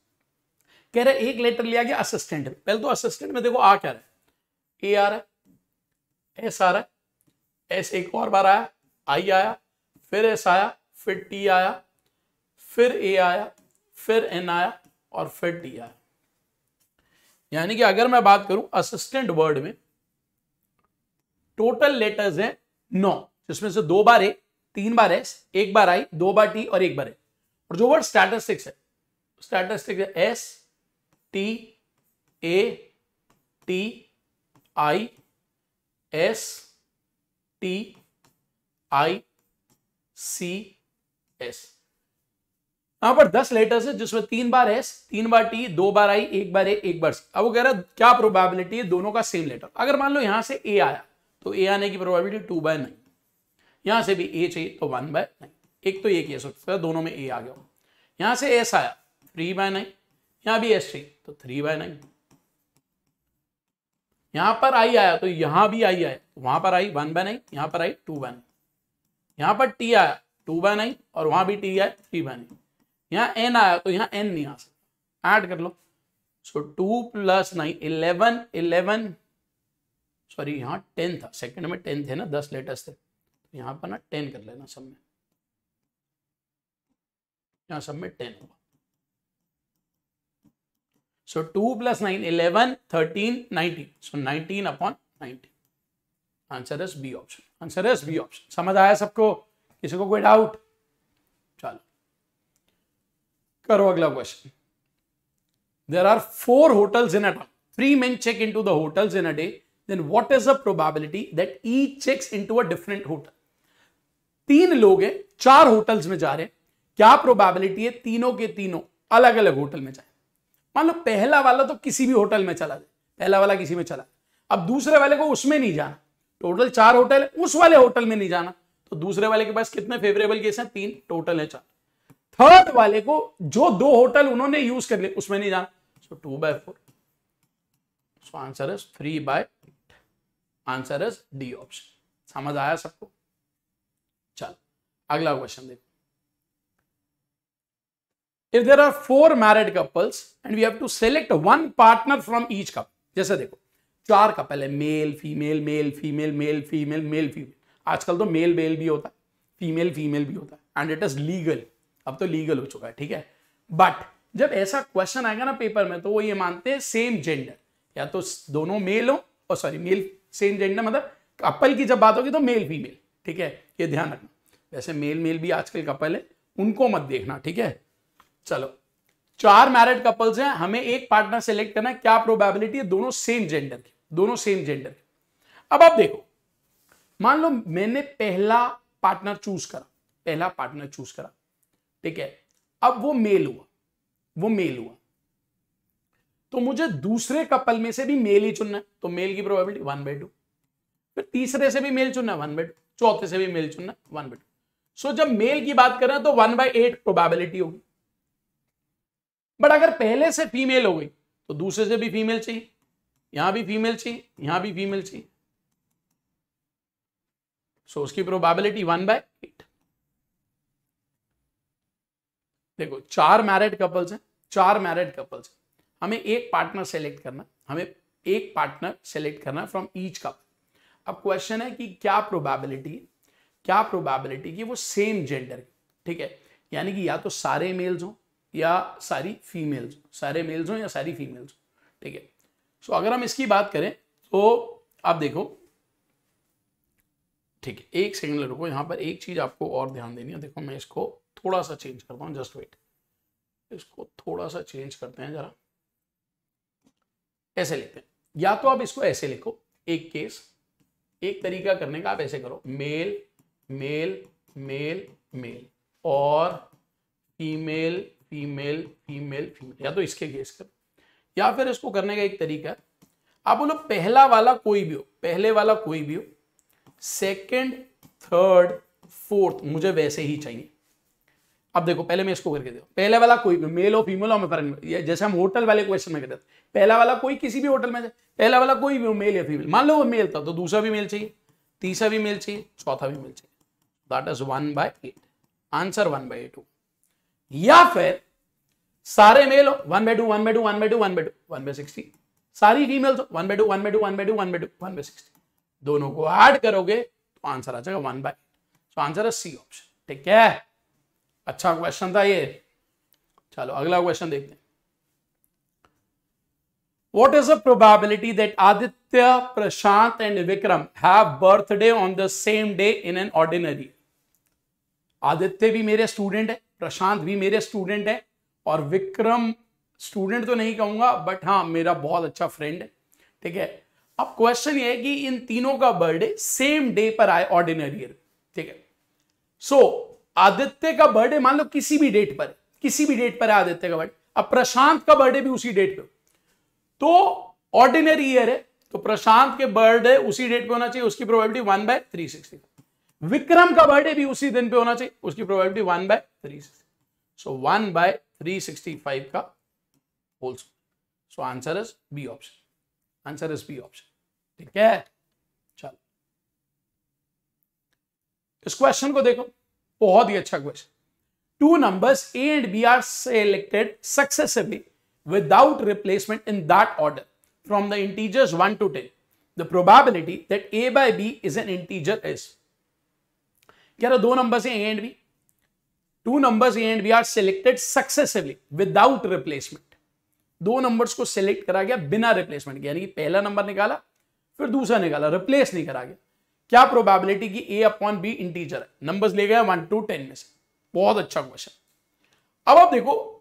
कह रहे एक लेटर लिया गया assistant में, पहले तो असिस्टेंट में देखो आ क्या रहा है, ए आ रहा है, एस आ रहा है, एस एक और बार आया, आई आया, फिर एस आया, फिर टी आया, फिर ए आया, फिर एन आया और फिर टी आया। यानी कि अगर मैं बात करूं असिस्टेंट वर्ड में टोटल लेटर्स हैं 9, जिसमें से 2 बार ए, 3 बार एस, 1 बार आई, 2 बार टी और 1 बार ए। और जो वर्ड स्टैटिस्टिक्स है, स्टैटिस्टिक्स है S T A T I S T I C S. यहां पर 10 लेटर्स है, जिसमें 3 बार एस, 3 बार टी, 2 बार आई, 1 बार ए, 1 बार सी। अब वो कह रहा है क्या प्रोबेबिलिटी है दोनों का सेम लेटर। अगर मान लो यहां से ए आया तो ए आने की प्रोबेबिलिटी 2/9। यहां से भी ए चाहिए तो 1/9। एक तो ये केस हो सकता है दोनों में ए आ गया। यहां से एस आया 3/9, यहां भी एस चाहिए तो 3/9। यहां पर आई आया तो यहां भी आई आया, वहां पर आई 1/9, यहां पर आई 2/9। यहां पर टी आया 2/9 और वहां भी टी आया 3/9। यहां एन आया तो यहां एन नहीं आ सकता, ऐड कर लो। सो 2 + 9 11, सॉरी यहां 10 था, सेकंड में 10 थे ना, 10 लेटर्स थे, तो यहां पर ना 10 कर लेना सब में, यहां सब में 10 होगा। So 2 + 9 11, 13, 19, so 19/19। Answer is B option, answer is B option. समझ आया सबको? किसी को कोई डाउट? चलो करो अगला question. There are 4 hotels in a town. 3 men check into the hotels in a day. Then what is the probability that each checks into a different hotel? 3 लोग हैं, 4 होटल्स में जा रहे हैं, क्या प्रोबेबिलिटी है तीनों के तीनों अलग अलग होटल में जाए? मान लो पहला वाला तो किसी भी होटल में चला जाए, पहला वाला किसी में चला, अब दूसरे वाले को उसमें नहीं जाना, टोटल 4 होटल है, उस वाले होटल में नहीं जाना, तो दूसरे वाले के पास कितने फेवरेबल केस हैं? 3, टोटल है 4। थर्ड वाले को जो 2 होटल उन्होंने यूज कर लिए उसमें नहीं जाना, सो 2/4। सो answer is 3/8। Answer is D option. समझ आया सबको? चलो अगला क्वेश्चन देखो। If there are 4 married couples and we have to select one partner from each couple, जैसे देखो 4 कपल है, male female, male female, male female, male female. आजकल तो मेल मेल भी होता है, फीमेल फीमेल भी होता है, एंड इट इज लीगल, अब तो लीगल हो चुका है, ठीक है। बट जब ऐसा क्वेश्चन आएगा ना पेपर में, तो वो ये मानते हैं सेम जेंडर, या तो दोनों मेल हो, और सॉरी मेल सेम जेंडर मतलब कपल की जब बात होगी तो मेल फीमेल, ठीक है, ये ध्यान रखना। वैसे मेल मेल भी आजकल कपल है, उनको मत देखना, ठीक है। चलो 4 मैरिड कपल्स हैं, हमें एक पार्टनर सेलेक्ट करना है, क्या प्रोबेबिलिटी है दोनों सेम जेंडर की, दोनों सेम जेंडर की। अब आप देखो, मान लो मैंने पहला पार्टनर चूज करा, ठीक है, अब वो मेल हुआ, तो मुझे दूसरे कपल में से भी मेल ही चुनना है, तो मेल की प्रोबेबिलिटी 1/2। फिर तीसरे से भी मेल चुनना है 1/2, चौथे से भी मेल चुनना है 1/2। सो जब मेल की बात करें तो 1/8 प्रोबेबिलिटी होगी। बट अगर पहले से फीमेल हो गई तो दूसरे से भी फीमेल चाहिए, यहां भी फीमेल चाहिए, यहां भी फीमेल चाहिए, सो उसकी प्रोबेबिलिटी 1/8। देखो 4 मैरिड कपल्स हैं, हमें एक पार्टनर सेलेक्ट करना, फ्रॉम ईच कपल। अब क्वेश्चन है कि क्या प्रोबेबिलिटी की वो सेम जेंडर, ठीक है, यानी कि या तो सारे मेल्स हो या सारी फीमेल्स हो, ठीक है। सो अगर हम इसकी बात करें तो आप देखो, ठीक है, एक सेकंड रुको, यहां पर एक चीज आपको और ध्यान देनी है। देखो मैं इसको थोड़ा सा चेंज करता हूं, जस्ट वेट, इसको थोड़ा सा चेंज करते हैं जरा, ऐसे लेते हैं, या तो आप इसको ऐसे लिखो, एक केस, एक तरीका करने का आप ऐसे करो, मेल मेल मेल मेल और फीमेल फीमेल फीमेल फीमेल, या तो इसके केस करो, या फिर इसको करने का एक तरीका है, आप बोलो पहले वाला कोई भी हो, सेकंड थर्ड फोर्थ मुझे वैसे ही चाहिए। अब देखो पहले मैं इसको करके देखो, पहले वाला कोई भी मेल हो फीमेल हो, हमें फर्क नहीं, जैसे हम होटल वाले क्वेश्चन में करते थे, पहला वाला कोई किसी भी होटल में जाए, पहला वाला कोई भी हो, मेल या फीमेल, मान लो वो मेल था तो दूसरा भी मेल चाहिए, तीसरा भी मेल चाहिए, चौथा भी मेल चाहिए, दैट इज 1/8। आंसर 1/8 हो। या फिर सारे मेल हो 1/2 1/2 1/2 1/2 1/60, सारी फीमेल्स हो 1/2 1/2 1/2 1/2 1/60, दोनों को ऐड करोगे तो आंसर आ जाएगा 1/8। सो आंसर है सी ऑप्शन, ठीक है। अच्छा क्वेश्चन था ये। चलो अगला क्वेश्चन देखते हैं। What is the probability that Aditya, Prashant and Vikram have birthday on the same day in an ordinary year? Aditya भी मेरे स्टूडेंट है, प्रशांत भी मेरे स्टूडेंट है, और विक्रम स्टूडेंट तो नहीं कहूंगा बट हाँ मेरा बहुत अच्छा फ्रेंड है, ठीक है। अब क्वेश्चन ये है कि इन तीनों का बर्थडे सेम डे पर आए ऑर्डिनरी ईयर, ठीक है। सो आदित्य का बर्थडे मान लो किसी भी डेट पर है आदित्य का बर्थडे, अब प्रशांत का बर्थडे भी उसी डेट पे, तो ऑर्डिनरी ईयर है तो प्रशांत के बर्थडे उसी डेट पे होना चाहिए, उसकी प्रोबेबिलिटी 1/360। विक्रम का बर्थडे भी उसी दिन पे होना चाहिए, उसकी प्रोबेबिलिटी 1/360। सो 1/365 का whole square. So answer is B option, answer is B option. ठीक है, चलो इस क्वेश्चन को देखो, बहुत ही अच्छा question. Two numbers A and B are selected successively without replacement in that order from the integers 1 to 10. The probability that a by b is an integer is. कह रहा दो नंबर्स हैं a and b, two numbers a and b are selected successively without replacement. दो numbers को select करा गया बिना replacement के, यानी कि पहला नंबर निकाला फिर दूसरा निकाला, रिप्लेस नहीं करा गया। क्या प्रोबेबिलिटी की a अपॉन b इंटीजर है? नंबर्स ले गए 1 to 10 में से। बहुत अच्छा क्वेश्चन। अब आप देखो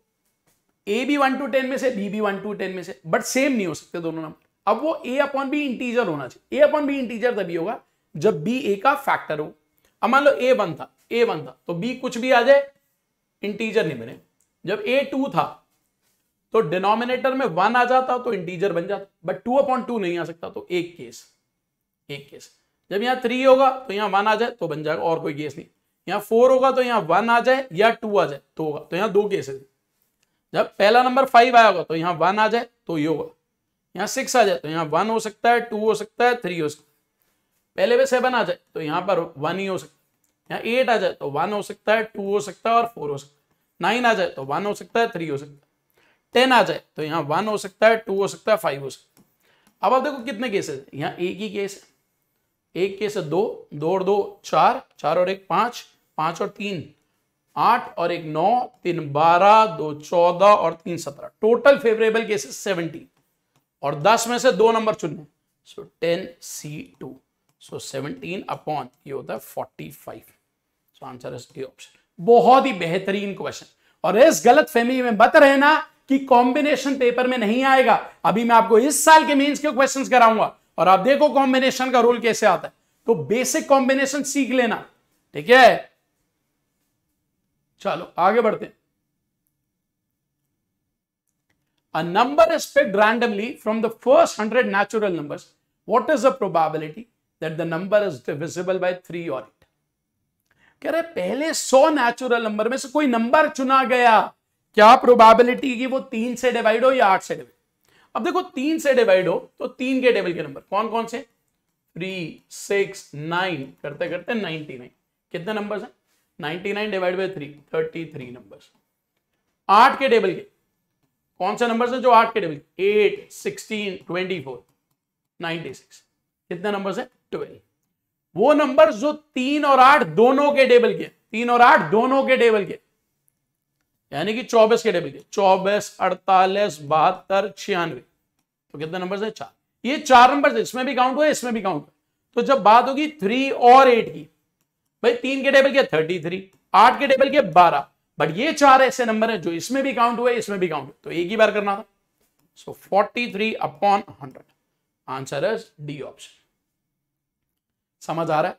ए भी 1 to 10 में से, बी भी 1 to 10 में से, बट सेम नहीं हो सकते दोनों नंबर। अब वो ए अपॉन बी इंटीजर होना चाहिए। ए अपॉन बी इंटीजर तभी होगा जब बी ए का फैक्टर हो। अब मान लो ए 1 था तो बी कुछ भी आ जाए इंटीजर नहीं बने। जब ए 2 था तो डिनोमिनेटर में 1 आ जाता तो इंटीजर बन जाता, बट 2/2 नहीं आ सकता। तो एक केस। जब यहां 3 होगा तो यहां 1 आ जाए तो बन जाएगा, और कोई केस नहीं। यहां 4 होगा तो यहां 1 आ जाए या 2 आ जाए तो होगा। तो यहां दो केसेस। जब पहला नंबर 5 आया होगा तो यहां 1 आ जाए तो ये होगा, यहां 6 आ जाए तो यहां 1 हो सकता है, 2 हो सकता है, 3 हो सकता है। पहले में 7 आ जाए तो यहां पर 1 ही हो सकता है। यहां 8 आ जाए तो 1 हो सकता है, 2 हो सकता है और 4 हो सकता है। 9 आ जाए तो 1 हो सकता है, 3 हो सकता है। 10 आ जाए तो यहां 1 हो सकता है, 2 हो सकता है, 5 हो सकता है। अब आप देखो कितने केसेस है, यहां एक ही केस है। एक केस है 2 और 2 4, 4 और 1 5, 5 और 3 8 और 1 9, 3 12, 2 14 और 3 17। टोटल फेवरेबल केसेस 17 और 10 में से 2 नंबर चुनने। सो 10C2। सो 17 अपॉन ये होता है 45। सो आंसर इज ए ऑप्शन। बहुत ही बेहतरीन क्वेश्चन। और इस गलत फहमी में मत रहना कि कॉम्बिनेशन पेपर में नहीं आएगा। अभी मैं आपको इस साल के मेंस के क्वेश्चंस कराऊंगा और आप देखो कॉम्बिनेशन का रूल कैसे आता है। तो बेसिक कॉम्बिनेशन सीख लेना, ठीक है। चलो आगे बढ़ते हैं। A number is picked randomly from the first 100 natural numbers. What is the probability that the number is divisible by 3 or 8? कह रहे पहले 100 नेचुरल नंबर में से कोई नंबर चुना गया, क्या प्रोबेबिलिटी की वो 3 से डिवाइड हो या 8 से डिवाइड? अब देखो 3 से डिवाइड हो तो 3 के टेबल के नंबर कौन कौन से? 3 6 9 करते करते 99। कितने नंबर्स हैं? 99 डिवाइड बाय 3 33 नंबर्स। 8 के टेबल के कौन से नंबर्स हैं जो 8 के टेबल के? 8 16 24 96। कितने नंबर्स हैं? 12। वो नंबर जो 3 और 8 दोनों के टेबल के, 3 और 8 दोनों के टेबल के, यानी कि 24 के टेबल के, 24 48 72 96। तो कितने नंबर्स हैं? 4। ये 4 नंबर इसमें भी काउंट हुए, इसमें भी काउंट हुए। तो जब बात होगी 3 और 8 की, भाई 3 के टेबल के 33, 8 के टेबल के 12, बट ये 4 ऐसे नंबर हैं जो इसमें भी काउंट हुए, इसमें भी काउंट हुए, तो एक ही बार करना था। सो 43 upon 100। Answer is D option. समझ आ रहा है?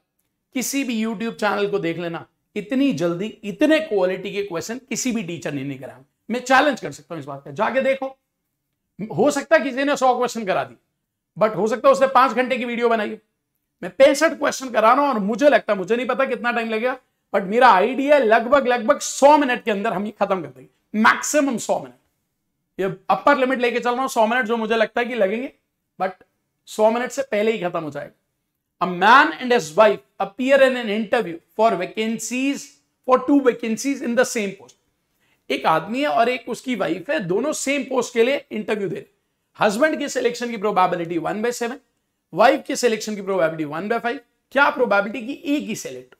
किसी भी यूट्यूब चैनल को देख लेना, इतनी जल्दी इतने क्वालिटी के क्वेश्चन किसी भी टीचर ने नहीं कराया। मैं चैलेंज कर सकता हूं इस बात का, जाके देखो। हो सकता है किसी ने 100 क्वेश्चन करा दी, बट हो सकता है उसने 5 घंटे की वीडियो बनाई है। मैं 65 क्वेश्चन करा रहा हूं और मुझे लगता है, मुझे नहीं पता कितना टाइम लगेगा, बट मेरा आइडिया लगभग 100 मिनट के अंदर हम ये खत्म कर देंगे, मैक्सिमम 100 मिनट। ये अपर लिमिट लेके चल रहा हूं 100 मिनट, जो मुझे लगता है कि लगेंगे, बट 100 मिनट से पहले ही खत्म हो जाएगा। A man and his wife appear in an interview for two vacancies in the same post. एक आदमी है और एक उसकी वाइफ है, दोनों सेम पोस्ट के लिए इंटरव्यू दे रहे। हस्बैंड की सिलेक्शन की प्रोबेबिलिटी 1/7, वाइफ की सिलेक्शन की प्रोबेबिलिटी 1/5। क्या प्रोबेबिलिटी की एक ही सेलेक्ट?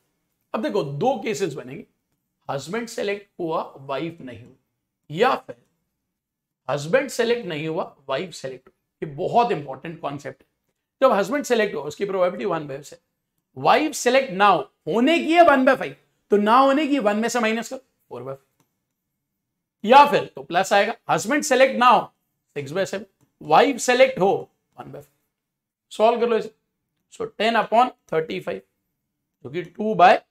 अब देखो दो केसेस बनेंगे, हस्बैंड सेलेक्ट हुआ वाइफ नहीं हुई, या फिर हस्बैंड सेलेक्ट नहीं हुआ वाइफ सेलेक्ट हुई। ये बहुत इंपॉर्टेंट कॉन्सेप्ट है। जब हस्बैंड सेलेक्ट हो उसकी प्रोबेबिलिटी 1/7, वाइफ सेलेक्ट ना होने की है 1/5, तो ना होने की 1 में से माइनस कर 4/5, या फिर तो प्लस आएगा। हस्बैंड सेलेक्ट ना हो 6/7, वाइफ सेलेक्ट हो 1/5। सॉल्व कर लो इसे। सो 10 अपॉन 35 जो कि 2/7।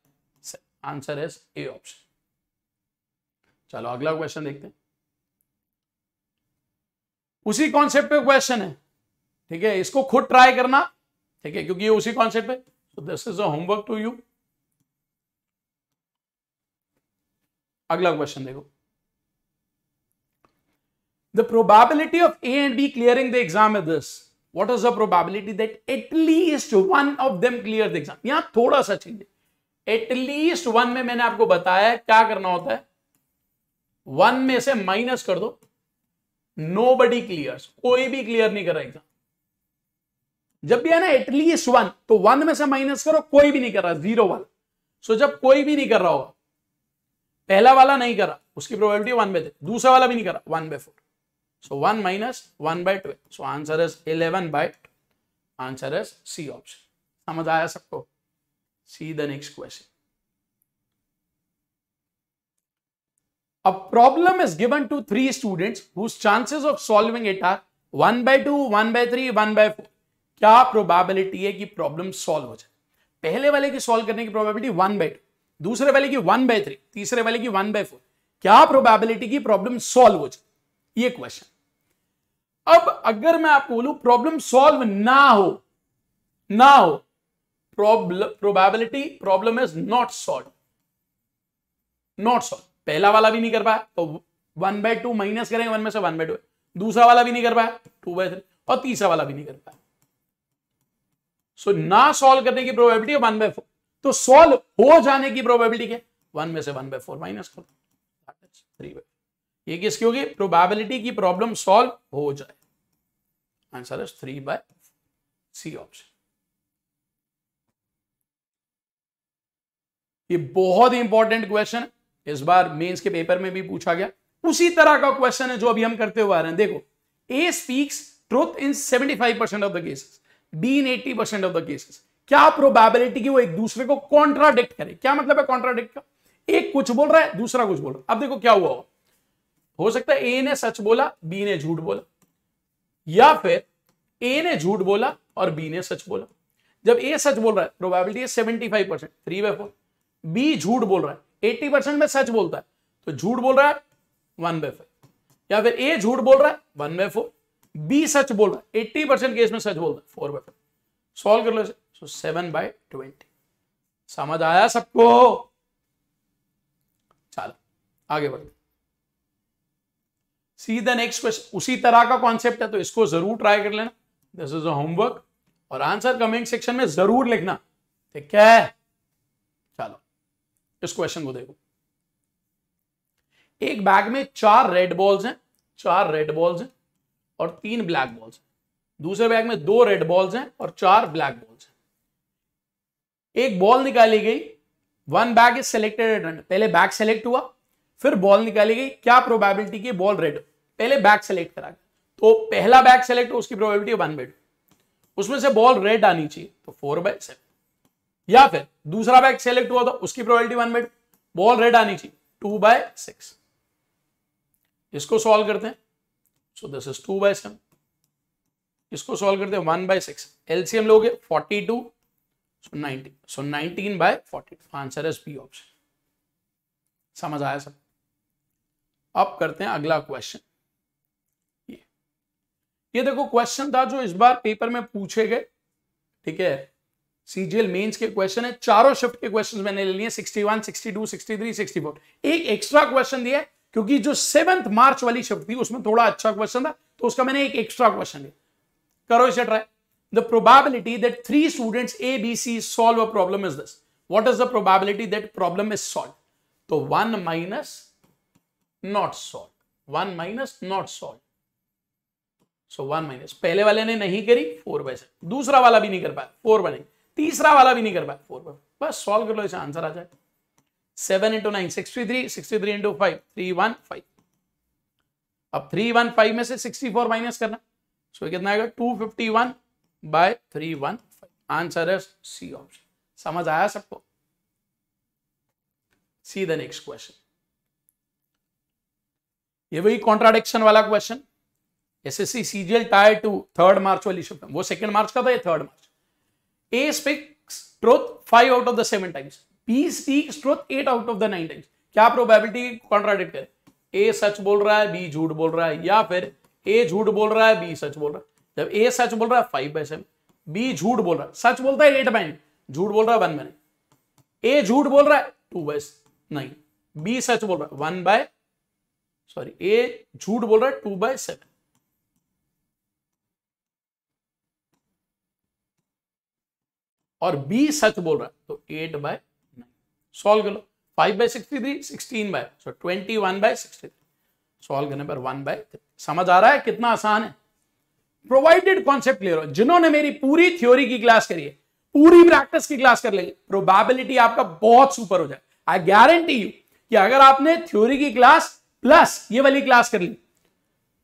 Answer is A option. चलो अगला क्वेश्चन देखते हैं। उसी कॉन्सेप्ट पे क्वेश्चन है। ठीक है, इसको खुद ट्राई करना, ठीक है, क्योंकि ये उसी कॉन्सेप्ट है। तो this is a homework to you. अगला क्वेश्चन देखो, the probability of A and B clearing the exam is this. What is the probability that at least one of them clear the exam? यहां थोड़ा सा चीज है, at least one में मैंने आपको बताया क्या करना होता है, वन में से माइनस कर दो, nobody clears, कोई भी क्लियर नहीं कर रहा एग्जाम। जब भी है ना एटलीस्ट वन, तो वन में से माइनस करो, कोई भी नहीं कर रहा, जीरो वाला। सो जब कोई भी नहीं कर रहा होगा, पहला वाला नहीं कर रहा, उसकी प्रोबेबिलिटी 1/3, दूसरा वाला भी नहीं कर रहा, 1/4। So 1 minus 1/12. So answer is 11/12. Answer is C option. समझ आया सबको? See the next question. A problem is given to 3 students whose chances of solving it are 1/2, 1/3, 1/4. क्या प्रोबेबिलिटी है कि प्रॉब्लम सॉल्व हो जाए? पहले वाले की सॉल्व करने की प्रोबेबिलिटी 1/2, दूसरे वाले की 1/3, तीसरे वाले की 1/4। क्या प्रोबेबिलिटी की प्रॉब्लम सॉल्व हो जाए? ये क्वेश्चन। अब अगर मैं आपको बोलूं प्रॉब्लम सॉल्व ना हो, probability problem is not solve, पहला वाला भी नहीं कर पाया तो 1/2 माइनस करेंगे 1 में से 1/2, दूसरा वाला भी नहीं कर पाया 2/3, और तीसरा वाला भी नहीं कर पाया। सो ना सॉल्व करने की प्रोबेबिलिटी 1/4, तो सॉल्व हो जाने की प्रोबेबिलिटी क्या? 1 में से 1/4 माइनस कर दो, 3/4। ये किसकी होगी? प्रोबेबिलिटी की प्रॉब्लम सॉल्व हो जाए। Answer is 3/4, C option. ये बहुत ही इंपॉर्टेंट क्वेश्चन है, इस बार मेंस के पेपर में भी पूछा गया, उसी तरह का क्वेश्चन है जो अभी हम करते हुए आ रहे हैं। देखो, A speaks truth in 75% of the cases, B in 80% of the cases. क्या प्रोबेबिलिटी की वो एक दूसरे को कॉन्ट्राडिक्ट करे? क्या मतलब है कॉन्ट्राडिक्ट का? एक कुछ बोल रहा है, दूसरा कुछ बोल रहा है। अब देखो क्या हुआ, हो सकता है ए ने सच बोला, बी ने झूठ बोला, या फिर ए ने झूठ बोला और बी ने सच बोला। जब ए सच बोल रहा है प्रोबेबिलिटी है 75%, 3/4। बी झूठ बोल रहा है, 80% में सच बोलता है, तो झूठ बोल रहा है 1/5। या फिर ए झूठ बोल रहा है 1/4, बी सच बोल रहा है, 80% केस में सच बोलता है 4/5। सॉल्व कर लो इसे, सो 7/20। समझ आया सबको? चलो आगे बढ़ते। सी द नेक्स्ट क्वेश्चन, उसी तरह का कॉन्सेप्ट है, तो इसको जरूर ट्राई कर लेना। दिस इज अ होमवर्क, और आंसर कमेंट सेक्शन में जरूर लिखना, ठीक है? चलो इस क्वेश्चन को देखो। एक बैग में 4 रेड बॉल्स हैं, 4 रेड बॉल्स हैं और 3 ब्लैक बॉल्स हैं। दूसरे बैग में 2 रेड बॉल्स हैं और 4 ब्लैक बॉल्स हैं। एक बॉल निकाली गई, 1 bag is selected at random. पहले बैग सेलेक्ट हुआ, फिर बॉल निकाली गई। क्या प्रोबेबिलिटी की बॉल रेड? पहले बैग सेलेक्ट करा, तो पहला बैग सेलेक्ट हो, उसकी प्रोबेबिलिटी 1/2, उसमें से बॉल रेड आनी चाहिए, तो 4/7। या फिर दूसरा बैग सेलेक्ट हुआ था, उसकी प्रोबेबिलिटी 1/2, बॉल रेड आनी चाहिए, 2/6। इसको सॉल्व करते हैं, सो दिस इज 2/7। इसको सॉल्व करते हैं 1/6, एलसीएम लोगे 42, so 19, so 19/42। Answer is B option. समझ आया सब? अब करते हैं अगला क्वेश्चन। ये देखो क्वेश्चन था जो इस बार पेपर में पूछे गए, ठीक है? सीजीएल मेंस के क्वेश्चन है, चारों शिफ्ट के क्वेश्चन मैंने ले लिए, 61, 62, 63, 64। एक एक्स्ट्रा क्वेश्चन दिया है क्योंकि जो 7 मार्च वाली शिफ्ट थी उसमें थोड़ा अच्छा क्वेश्चन था, तो उसका मैंने एक एक्स्ट्रा क्वेश्चन दिया। करो इसे try. The probability that 3 students A B C solve a problem is this. What is the probability that problem is solve? तो 1 minus not solve, 1 minus not solve, so 1 minus. पहले वाले ने नहीं करी, 4/7। दूसरा वाला भी नहीं कर पाया, 4 बनेगी। तीसरा वाला भी नहीं कर पाया, 4/5। बस सॉल्व कर लो, इसे आंसर आ जाए। 7 × 9 63, 63 × 5 315। अब 315 में से 64 माइनस करना, सो कितना आएगा? 251/315। आंसर है सी ऑप्शन। समझ आया सबको? See the next question. ये वही कॉन्ट्राडिक्शन वाला question, SSC CGL tier 2 3 March वाली शिफ्ट, वो 2 मार्च का था, ये 3 March. A speaks truth 5 out of the 7 times, B speaks truth 8 out of the 9 times. क्या प्रोबेबिलिटी कॉन्ट्राडिक्ट करे? ए सच बोल रहा है, बी झूठ बोल रहा है, या फिर ए झूठ बोल रहा है, बी सच बोल रहा है। जब ए सच बोल रहा है 5/7, बी झूठ बोल रहा है, सच बोलता है 8/9, झूठ बोल रहा है 1/9, ए झूठ बोल रहा है 2/9, बी सच बोल रहा है ए झूठ बोल रहा है 2/7। और बी सच बोल रहा है तो 8/9। सॉल्व कर लो, 5/63, 21/63, सॉल्व करने पर 1/3। समझ आ रहा है कितना आसान है? प्रोवाइडेड कॉन्सेप्ट क्लियर हो, जिन्होंने मेरी पूरी थ्योरी की क्लास करी है, पूरी प्रैक्टिस की क्लास कर लेंगे, प्रोबेबिलिटी आपका बहुत सुपर हो जाए। आई गारंटी यू कि अगर आपने थ्योरी की क्लास प्लस ये वाली क्लास कर ली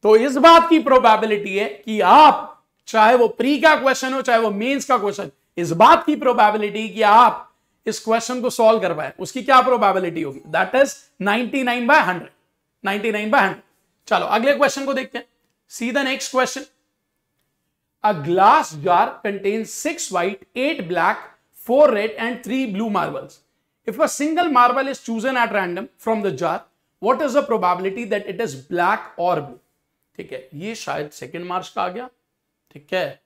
तो इस बात की प्रोबेबिलिटी है कि आप, चाहे वो प्री का क्वेश्चन हो चाहे वो मेंस का क्वेश्चन, इस बात की प्रोबेबिलिटी कि आप इस क्वेश्चन को सॉल्व कर पाए, उसकी क्या प्रोबेबिलिटी होगी? That is 99/100, 99/100। चलो अगले क्वेश्चन को देखते हैं। सी the next question. A glass jar contains 6 white, 8 black, 4 red and 3 blue marbles. If a single marble is chosen at random from the jar, what is the probability that it is black or blue? ठीक है, ये शायद second March का आ गया, ठीक है,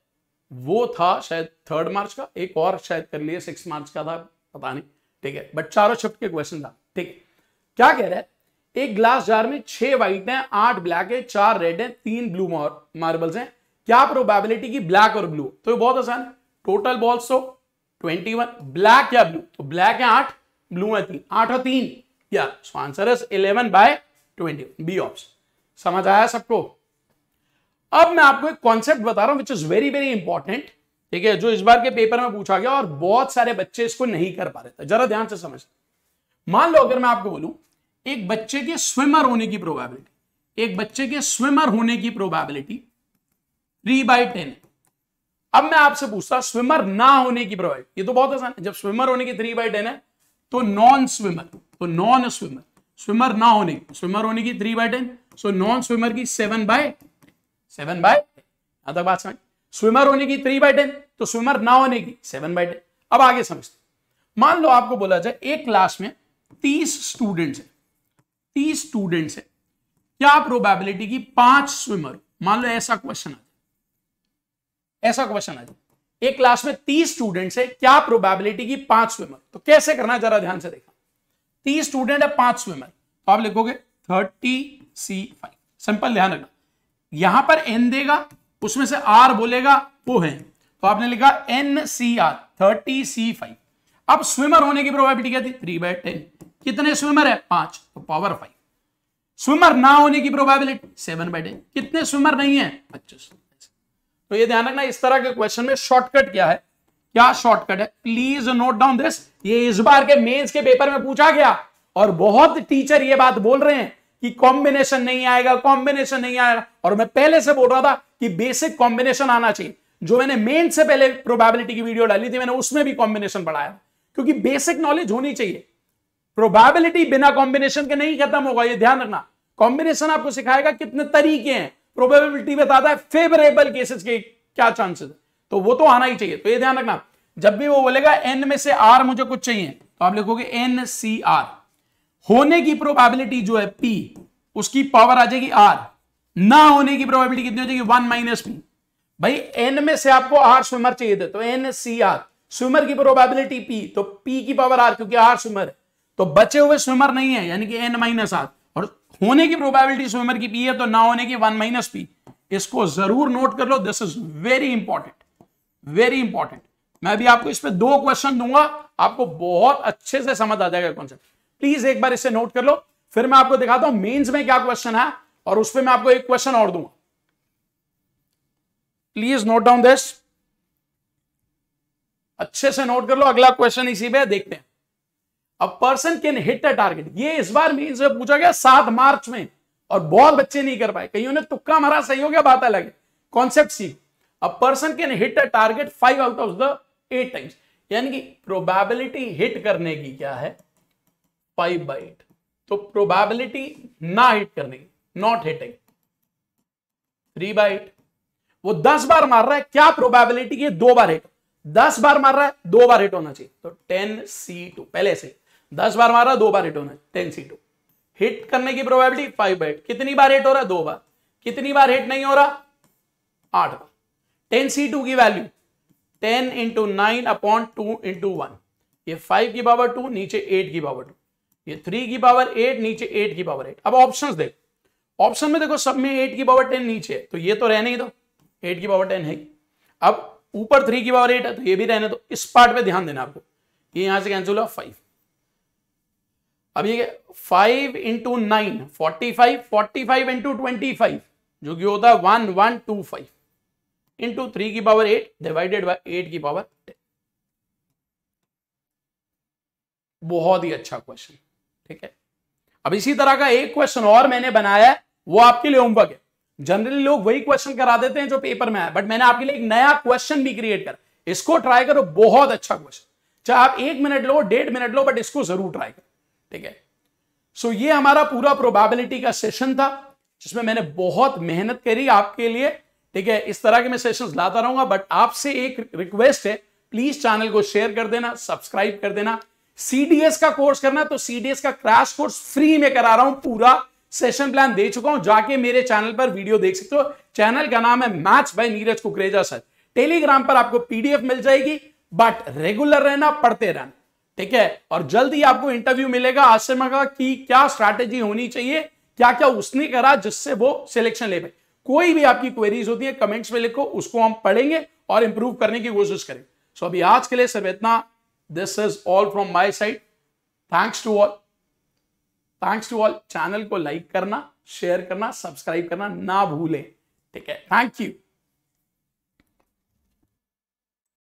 वो था शायद 3rd मार्च का, एक और शायद कर लिए 6 मार्च का था, पता नहीं, ठीक है, बट चारों शिफ्ट के क्वेश्चन था। ठीक है, क्या कह रहा है? एक ग्लास जार में 6 व्हाइट है, 8 ब्लैक है, 4 रेड है, 3 ब्लू मार्बल्स हैं, क्या प्रोबेबिलिटी की ब्लैक और ब्लू? तो ये बहुत आसान है, टोटल बॉल्स तो 21, ब्लैक या ब्लू? तो ब्लैक है 8, ब्लू है 3, 8 और 3 क्या? So answer is 11/21, B option. समझ आया सबको? अब मैं आपको एक कॉन्सेप्ट बता रहा हूं which is very very important, ठीक है, जो इस बार के पेपर में पूछा गया और बहुत सारे बच्चे इसको नहीं कर पा रहे थे। जरा ध्यान से समझ। मान लो अगर मैं आपको बोलूं एक बच्चे के स्विमर होने की प्रोबेबिलिटी, एक बच्चे के स्विमर होने की प्रोबेबिलिटी 3/10 है। अब मैं आपसे पूछता स्विमर ना होने की प्रोबेबिलिटी, ये तो बहुत आसान है, जब स्विमर होने की 3/10 है तो नॉन स्विमर, तो नॉन स्विमर, स्विमर ना होने की, स्विमर होने की 3/10, सो नॉन स्विमर की 7/7 तक बात समझ। स्विमर होने की 3/10 तो स्विमर ना होने की 7/10। अब आगे समझते, मान लो आपको बोला जाए एक क्लास में 30 स्टूडेंट्स है, 30 स्टूडेंट्स है, क्या प्रोबेबिलिटी की 5 स्विमर? मान लो ऐसा क्वेश्चन आ जाए, ऐसा क्वेश्चन आ जाए एक क्लास में 30 स्टूडेंट्स है, क्या प्रोबेबिलिटी की 5 स्विमर? तो कैसे करना है जरा ध्यान से देखना। 30 स्टूडेंट है, 5 स्विमर, तो आप लिखोगे 30C5। सिंपल, ध्यान रखना, यहां पर n देगा, उसमें से r बोलेगा वो है, तो आपने लिखा NCR 30C5। अब स्विमर होने की प्रोबेबिलिटी क्या थी? 3/10। कितने स्विमर है? 5, तो पावर 5। स्विमर ना होने की प्रोबेबिलिटी 7/10। कितने स्विमर नहीं है? 25। तो ये ध्यान रखना, इस तरह के क्वेश्चन में शॉर्टकट क्या है? क्या शॉर्टकट है? Please note down this. ये इस बार के मेंस के पेपर में पूछा गया और बहुत टीचर ये बात बोल रहे हैं कि कॉम्बिनेशन नहीं आएगा, कॉम्बिनेशन नहीं आएगा, और मैं पहले से बोल रहा था कि बेसिक कॉम्बिनेशन आना चाहिए। जो मैंने मेन से पहले प्रोबेबिलिटी की वीडियो डाली थी, मैंने उसमें भी कॉम्बिनेशन पढ़ाया, क्योंकि बेसिक नॉलेज होनी चाहिए। प्रोबेबिलिटी बिना कॉम्बिनेशन के नहीं खत्म होगा, ये ध्यान रखना। कॉम्बिनेशन आपको सिखाएगा कितने तरीके हैं, प्रोबेबिलिटी बताता है फेवरेबल केसेस के क्या चांसेस है, तो वो तो आना ही चाहिए। तो ये ध्यान रखना, जब भी वो बोलेगा n में से r मुझे कुछ चाहिए, तो आप लिखोगे NCR। होने की प्रोबेबिलिटी जो है p, उसकी पावर आ जाएगी r, ना होने की प्रोबेबिलिटी कितनी हो जाएगी? 1 - p। भाई n में से आपको r स्विमर चाहिए थे, तो NCR, स्विमर की प्रोबेबिलिटी p, तो p की पावर r, क्योंकि r स्विमर है, तो बचे हुए स्विमर नहीं है, यानी कि n - r। और होने की प्रोबेबिलिटी स्विमर की p है, तो ना होने की 1 - p। इसको जरूर नोट कर लो, this is very important, very important. मैं भी आपको इस पे 2 क्वेश्चन दूंगा, आपको बहुत अच्छे से समझ आ जाएगा कॉन्सेप्ट। प्लीज एक बार इसे नोट कर लो, फिर मैं आपको दिखाता हूं मेंस में क्या क्वेश्चन है, और उस पर मैं आपको एक क्वेश्चन और दूंगा। प्लीज नोट डाउन दिस, अच्छे से नोट कर लो। अगला क्वेश्चन इसी पे देखते हैं। A person can hit a target, ये इस बार मेंस में पूछा गया 7 मार्च में, और बहुत बच्चे नहीं कर पाए, कईयों ने तुक्का मारा, सही हो गया, बात अलग है। कॉन्सेप्ट सीख। A person can hit a target 5 out of the 8 times, यानी कि प्रोबेबिलिटी हिट करने की क्या है? 5/8। तो प्रोबेबिलिटी ना हिट करने की, नॉट हिटिंग, 3/8। वो 10 बार मार रहा है, क्या प्रोबेबिलिटी की 2 बार हिट? 10 बार मार रहा है, 2 बार हिट होना चाहिए, तो 10C2। पहले से 10 बार मार रहा है, 2 बार हिट होना है, 10C2। हिट करने की प्रोबेबिलिटी 5/8। कितनी बार हिट हो रहा है? 2 बार। कितनी बार हिट नहीं हो रहा? 8 बार। 10c2 की वैल्यू 10 इंटू 9 अपॉन 2 इंटू 1, ये 5 की पावर 2 नीचे 8 की पावर 2, ये 3 की पावर 8 नीचे 8 की पावर 8। अब ऑप्शंस देखो, ऑप्शन में देखो सब में 8 की पावर 10 नीचे है, तो ये तो रहने ही दो, 8 की पावर 10 है। अब ऊपर 3 की पावर 8 है, तो ये भी रहने दो। इस पार्ट पे ध्यान देना आपको, ये यहां से कैंसिल हुआ 5। अब ये 5 इंटू 9 45, 45 इंटू 25 जो कि होता है 1125 इंटू 3 की पावर 8 डिवाइडेड बाय 8 की पावर 10। बहुत ही अच्छा क्वेश्चन, ठीक है। अब इसी तरह का एक क्वेश्चन और मैंने बनाया है, वो आपके लिए होमवर्क है। जनरली लोग वही क्वेश्चन करा देते हैं जो पेपर में आया, बट मैंने आपके लिए एक नया क्वेश्चन भी क्रिएट करा, इसको ट्राई करो, बहुत अच्छा क्वेश्चन। चाहे आप 1 minute low, 1.5 minute low, but इसको जरूर ट्राई करो, ठीक है। सो ये हमारा पूरा प्रोबेबिलिटी का सेशन था, जिसमें मैंने बहुत मेहनत करी आपके लिए, ठीक है। इस तरह के मैं सेशंस लाता रहूंगा, बट आपसे एक रिक्वेस्ट है, प्लीज चैनल को शेयर कर देना, सब्सक्राइब कर देना। सीडीएस का कोर्स करना तो सीडीएस का क्रैश कोर्स फ्री में करा रहा हूं, पूरा सेशन प्लान दे चुका हूं, जाके मेरे चैनल पर वीडियो देख सकते हो। चैनल का नाम है maths by Neeraj Kukreja sir. Telegram पर आपको पीडीएफ मिल जाएगी, बट रेगुलर रहना, पढ़ते रहना, ठीक है। और जल्द ही आपको इंटरव्यू मिलेगा आश्रमा का कि क्या स्ट्रैटेजी होनी चाहिए, क्या क्या उसने करा जिससे वो सिलेक्शन ले पाए। कोई भी आपकी क्वेरीज होती है कमेंट्स में लिखो, उसको हम पढ़ेंगे और इंप्रूव करने की कोशिश करेंगे। सो अभी आज के लिए सिर्फ इतना। This is all from my side. Thanks to all. Channel को लाइक करना, शेयर करना, सब्सक्राइब करना ना भूलें, ठीक है। Thank you.